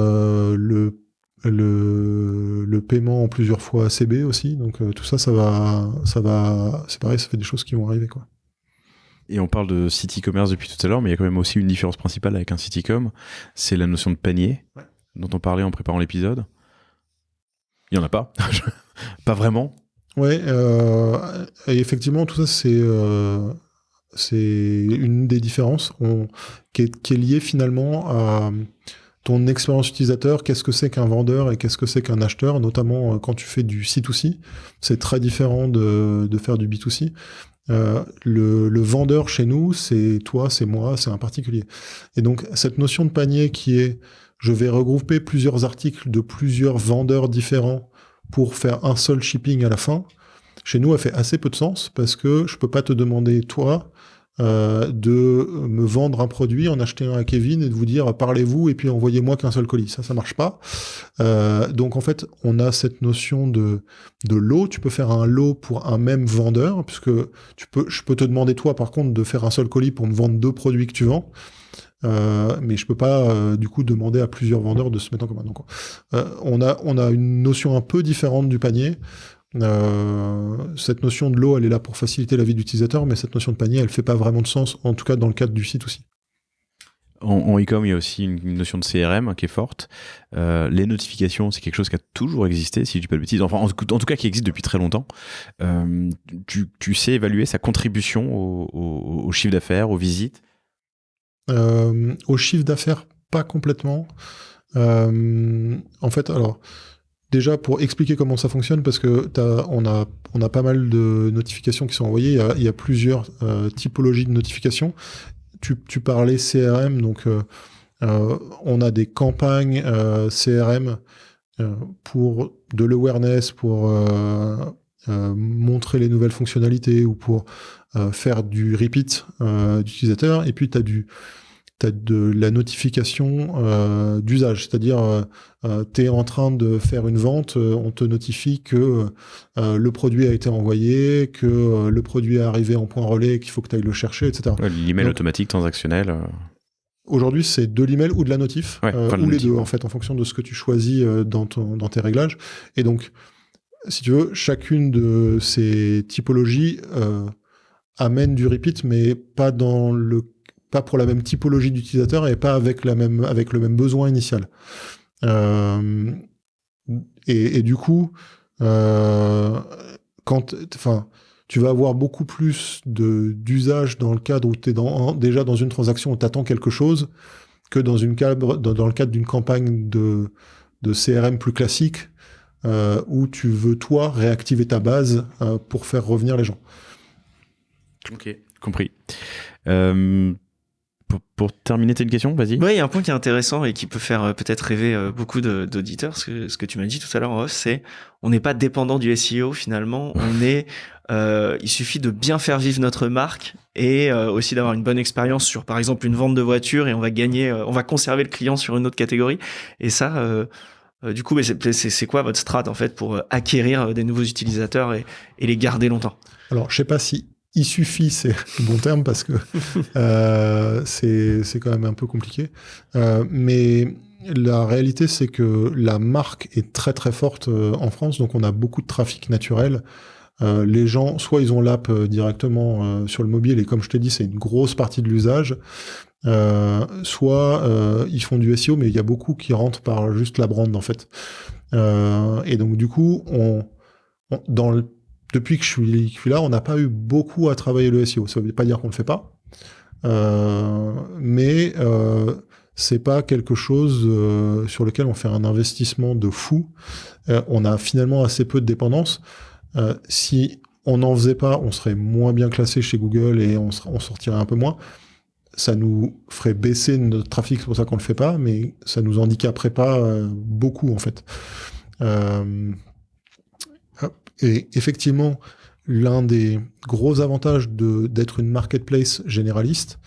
le paiement en plusieurs fois ACB aussi, donc tout ça, c'est pareil, ça fait des choses qui vont arriver, quoi. Et on parle de site e-commerce depuis tout à l'heure, mais il y a quand même aussi une différence principale avec un site e-com, c'est la notion de panier, dont on parlait en préparant l'épisode. Il n'y en a pas. Pas vraiment. Ouais, et effectivement, tout ça, c'est une des différences qui est liée finalement à ton expérience utilisateur. Qu'est-ce que c'est qu'un vendeur et qu'est-ce que c'est qu'un acheteur, notamment quand tu fais du C2C. C'est très différent de faire du B2C. Le vendeur chez nous, c'est toi, c'est moi, c'est un particulier. Et donc, cette notion de panier qui est, je vais regrouper plusieurs articles de plusieurs vendeurs différents pour faire un seul shipping à la fin, chez nous, elle fait assez peu de sens parce que je peux pas te demander, toi, de me vendre un produit, en acheter un à Kevin et de vous dire parlez-vous et puis envoyez-moi qu'un seul colis. Ça marche pas. Donc en fait, on a cette notion de lot. Tu peux faire un lot pour un même vendeur, puisque je peux te demander toi par contre de faire un seul colis pour me vendre 2 produits que tu vends. Mais je peux pas du coup demander à plusieurs vendeurs de se mettre en commun. Donc on a une notion un peu différente du panier. Cette notion de lot, elle est là pour faciliter la vie de l'utilisateur, mais cette notion de panier, elle fait pas vraiment de sens, en tout cas dans le cadre du site aussi. En e-com, il y a aussi une notion de CRM qui est forte. Les notifications, c'est quelque chose qui a toujours existé, si je dis pas de bêtises. Enfin, en tout cas, qui existe depuis très longtemps. Tu sais évaluer sa contribution au chiffre d'affaires, aux visites? Au chiffre d'affaires, pas complètement. En fait, alors, déjà pour expliquer comment ça fonctionne, parce que on a pas mal de notifications qui sont envoyées. Il y a plusieurs typologies de notifications. Tu parlais CRM, donc on a des campagnes CRM pour de l'awareness, pour montrer les nouvelles fonctionnalités ou pour faire du repeat d'utilisateur. Et puis, t'as de la notification d'usage, c'est-à-dire tu es en train de faire une vente, on te notifie que le produit a été envoyé, que le produit est arrivé en point relais, qu'il faut que tu ailles le chercher, etc. Ouais, l'email automatique transactionnel. Aujourd'hui, c'est de l'email ou de la notif, ou les deux, en fait, en fonction de ce que tu choisis dans tes réglages. Et donc, si tu veux, chacune de ces typologies amène du repeat, mais pas pour la même typologie d'utilisateur et pas avec le même besoin initial. Et du coup, tu vas avoir beaucoup plus d'usage dans le cadre où tu es déjà dans une transaction où tu attends quelque chose que dans le cadre d'une campagne de CRM plus classique où tu veux, toi, réactiver ta base pour faire revenir les gens. Ok, compris. Pour terminer, t'as une question? Vas-y. Oui, il y a un point qui est intéressant et qui peut faire peut-être rêver beaucoup d'auditeurs. Ce que tu m'as dit tout à l'heure en off, c'est on n'est pas dépendant du SEO finalement. Il suffit de bien faire vivre notre marque et aussi d'avoir une bonne expérience sur, par exemple, une vente de voiture et on va conserver le client sur une autre catégorie. Et ça, du coup, c'est quoi votre strat en fait pour acquérir des nouveaux utilisateurs et les garder longtemps? Alors, je sais pas si il suffit, c'est le bon terme parce que c'est quand même un peu compliqué. Mais la réalité, c'est que la marque est très très forte en France, donc on a beaucoup de trafic naturel. Les gens, soit ils ont l'app directement sur le mobile, et comme je t'ai dit, c'est une grosse partie de l'usage. Soit ils font du SEO, mais il y a beaucoup qui rentrent par juste la brand en fait. Et donc du coup, depuis que je suis là, on n'a pas eu beaucoup à travailler le SEO. Ça ne veut pas dire qu'on ne le fait pas, mais c'est pas quelque chose sur lequel on fait un investissement de fou. On a finalement assez peu de dépendance. Si on n'en faisait pas, on serait moins bien classé chez Google et on sortirait un peu moins. Ça nous ferait baisser notre trafic, c'est pour ça qu'on le fait pas, mais ça nous handicaperait pas beaucoup en fait. Et effectivement, l'un des gros avantages d'être une marketplace généraliste,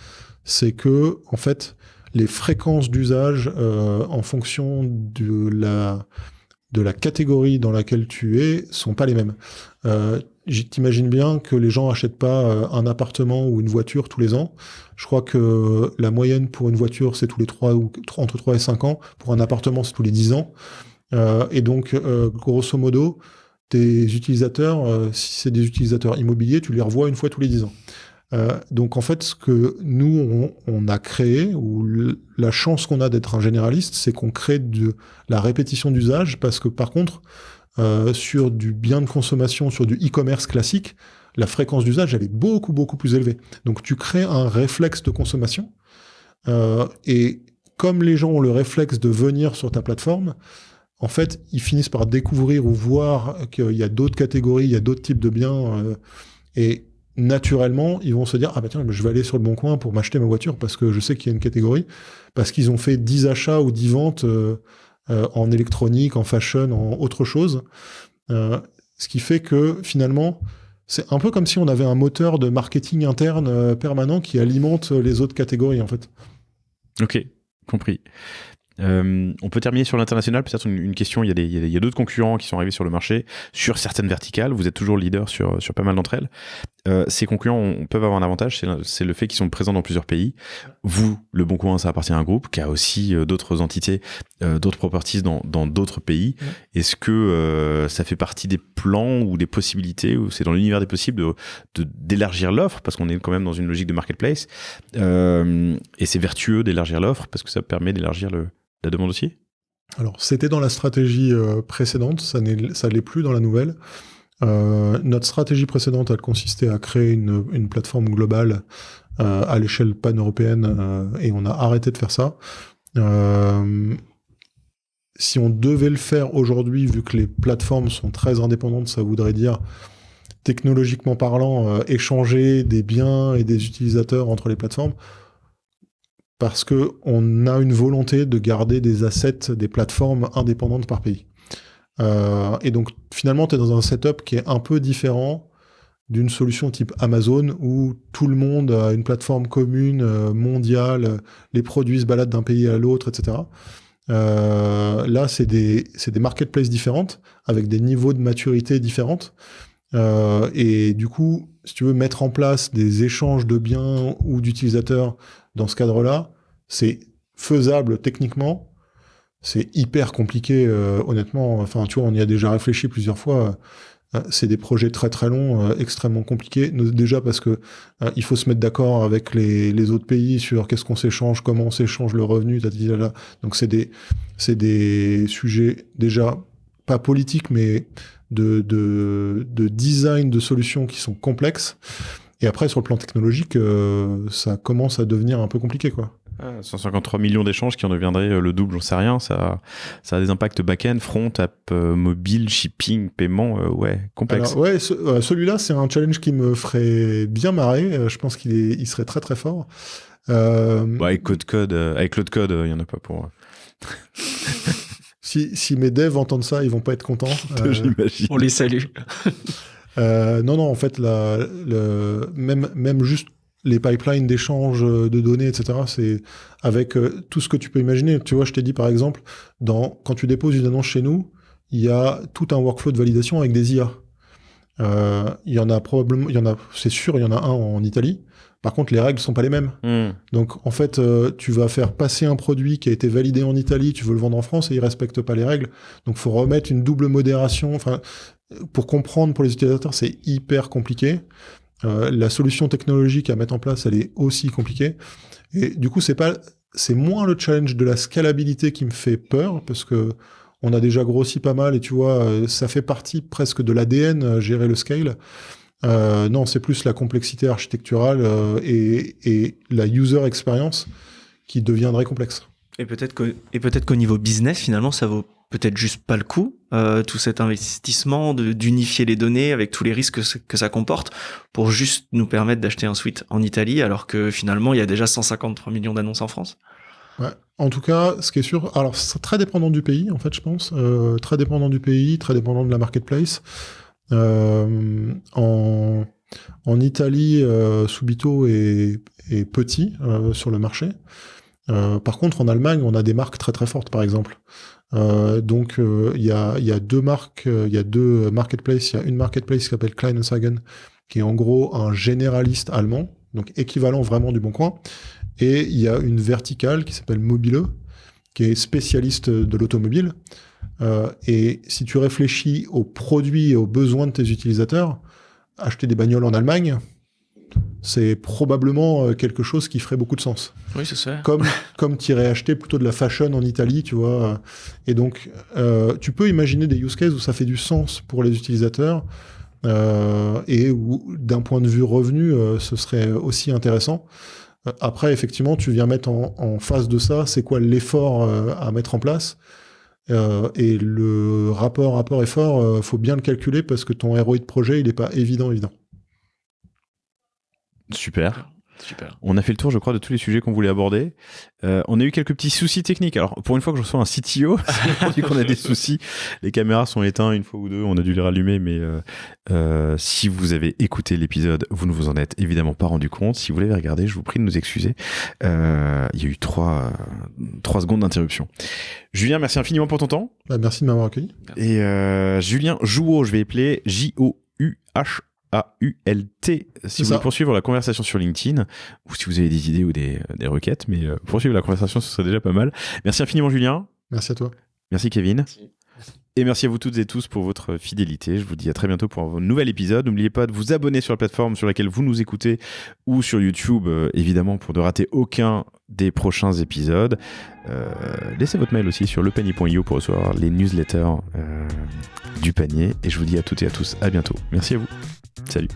c'est que en fait, les fréquences d'usage en fonction de la catégorie dans laquelle tu es sont pas les mêmes. t'imagines bien que les gens achètent pas un appartement ou une voiture tous les ans. Je crois que la moyenne pour une voiture, c'est tous les 3 ou entre 3 et 5 ans. Pour un appartement, c'est tous les 10 ans. Et donc, grosso modo, tes utilisateurs, si c'est des utilisateurs immobiliers, tu les revois une fois tous les 10 ans. Donc, en fait, ce que nous, on a créé, ou la chance qu'on a d'être un généraliste, c'est qu'on crée de la répétition d'usage, parce que par contre, sur du bien de consommation, sur du e-commerce classique, la fréquence d'usage, elle est beaucoup, beaucoup plus élevée. Donc, tu crées un réflexe de consommation. Et comme les gens ont le réflexe de venir sur ta plateforme, en fait, ils finissent par découvrir ou voir qu'il y a d'autres catégories, il y a d'autres types de biens. Et naturellement, ils vont se dire « Ah bah tiens, je vais aller sur le Bon Coin pour m'acheter ma voiture parce que je sais qu'il y a une catégorie. » Parce qu'ils ont fait 10 achats ou 10 ventes en électronique, en fashion, en autre chose. Ce qui fait que finalement, c'est un peu comme si on avait un moteur de marketing interne permanent qui alimente les autres catégories en fait. Ok, compris. On peut terminer sur l'international, peut-être une question, il y a d'autres concurrents qui sont arrivés sur le marché, sur certaines verticales, vous êtes toujours leader sur pas mal d'entre elles. Ces concurrents peuvent avoir un avantage, c'est le fait qu'ils sont présents dans plusieurs pays. Vous, Le Bon Coin, ça appartient à un groupe qui a aussi d'autres entités, d'autres properties dans d'autres pays. Est-ce que ça fait partie des plans ou des possibilités, ou c'est dans l'univers des possibles d'élargir l'offre, parce qu'on est quand même dans une logique de marketplace, et c'est vertueux d'élargir l'offre parce que ça permet d'élargir la demande aussi? Alors, c'était dans la stratégie précédente, ça l'est plus dans la nouvelle. Notre stratégie précédente, elle consistait à créer une plateforme globale à l'échelle pan-européenne et on a arrêté de faire ça. Si on devait le faire aujourd'hui, vu que les plateformes sont très indépendantes, ça voudrait dire, technologiquement parlant, échanger des biens et des utilisateurs entre les plateformes, parce qu'on a une volonté de garder des assets, des plateformes indépendantes par pays. Et donc, finalement, tu es dans un setup qui est un peu différent d'une solution type Amazon, où tout le monde a une plateforme commune, mondiale, les produits se baladent d'un pays à l'autre, etc. Là, c'est des marketplaces différentes, avec des niveaux de maturité différentes. Et du coup, si tu veux mettre en place des échanges de biens ou d'utilisateurs dans ce cadre-là, c'est faisable techniquement, c'est hyper compliqué, honnêtement. Enfin, tu vois, on y a déjà réfléchi plusieurs fois. C'est des projets très très longs, extrêmement compliqués. Déjà parce que il faut se mettre d'accord avec les autres pays sur qu'est-ce qu'on s'échange, comment on s'échange le revenu, tatitala. Donc c'est des sujets déjà pas politiques, mais de design de solutions qui sont complexes. Et après, sur le plan technologique, ça commence à devenir un peu compliqué, quoi. 153 millions d'échanges qui en deviendraient le double, j'en sais rien. Ça a des impacts back-end, front, app, mobile, shipping, paiement, ouais, complexe. Alors, ouais, celui-là, c'est un challenge qui me ferait bien marrer. Je pense qu'il serait très très fort. Avec Code, il y en a pas pour. Si mes devs entendent ça, ils vont pas être contents. J'imagine. On les salue. Non, en fait, même juste les pipelines d'échange de données, etc., c'est avec tout ce que tu peux imaginer. Tu vois, je t'ai dit, par exemple, quand tu déposes une annonce chez nous, il y a tout un workflow de validation avec des IA. Il y en a probablement, c'est sûr, il y en a un en Italie. Par contre, les règles sont pas les mêmes. Donc, en fait, tu vas faire passer un produit qui a été validé en Italie, tu veux le vendre en France et il respecte pas les règles. Donc, faut remettre une double modération. Enfin, pour comprendre pour les utilisateurs, c'est hyper compliqué. La solution technologique à mettre en place, elle est aussi compliquée. Et du coup, c'est moins le challenge de la scalabilité qui me fait peur, parce que on a déjà grossi pas mal et tu vois, ça fait partie presque de l'ADN, gérer le scale. Non, c'est plus la complexité architecturale et la user experience qui deviendrait complexe. Et peut-être qu'au niveau business, finalement, ça vaut peut-être juste pas le coup, tout cet investissement d'unifier les données avec tous les risques que ça comporte pour juste nous permettre d'acheter un suite en Italie, alors que finalement, il y a déjà 153 millions d'annonces en France. Ouais. En tout cas, ce qui est sûr, alors c'est très dépendant du pays, en fait, je pense. Très dépendant du pays, très dépendant de la marketplace. En Italie, Subito est petit sur le marché. Par contre, en Allemagne, on a des marques très très fortes, par exemple. Donc, il y a deux marques, il y a deux marketplaces. Il y a une marketplace qui s'appelle Kleinanzeigen, qui est en gros un généraliste allemand, donc équivalent vraiment du Bon Coin. Et il y a une verticale qui s'appelle Mobile, qui est spécialiste de l'automobile. Et si tu réfléchis aux produits et aux besoins de tes utilisateurs, acheter des bagnoles en Allemagne, c'est probablement quelque chose qui ferait beaucoup de sens. Oui, c'est ça. Comme tu irais acheter plutôt de la fashion en Italie, tu vois. Et donc, tu peux imaginer des use cases où ça fait du sens pour les utilisateurs et où, d'un point de vue revenu, ce serait aussi intéressant. Après, effectivement, tu viens mettre en face de ça, c'est quoi l'effort à mettre en place. Et le rapport effort, faut bien le calculer parce que ton ROI de projet, il n'est pas évident. Super. On a fait le tour, je crois, de tous les sujets qu'on voulait aborder. On a eu quelques petits soucis techniques. Alors, pour une fois que je reçois un CTO, c'est rendu qu'on a des soucis. Les caméras sont éteintes une fois ou deux, on a dû les rallumer, mais si vous avez écouté l'épisode, vous ne vous en êtes évidemment pas rendu compte. Si vous l'avez regardé, je vous prie de nous excuser. Il y a eu 3 secondes d'interruption. Julien, merci infiniment pour ton temps. Merci de m'avoir accueilli. Et Julien Jouot, je vais appeler Jouh. AULT, si vous voulez poursuivre la conversation sur LinkedIn, ou si vous avez des idées ou des requêtes, mais poursuivre la conversation, ce serait déjà pas mal. Merci infiniment, Julien. Merci à toi. Merci, Kevin. Merci. Et merci à vous toutes et tous pour votre fidélité. Je vous dis à très bientôt pour un nouvel épisode. N'oubliez pas de vous abonner sur la plateforme sur laquelle vous nous écoutez ou sur YouTube, évidemment, pour ne rater aucun des prochains épisodes. Laissez votre mail aussi sur lepanier.io pour recevoir les newsletters du panier. Et je vous dis à toutes et à tous à bientôt. Merci à vous. Salut.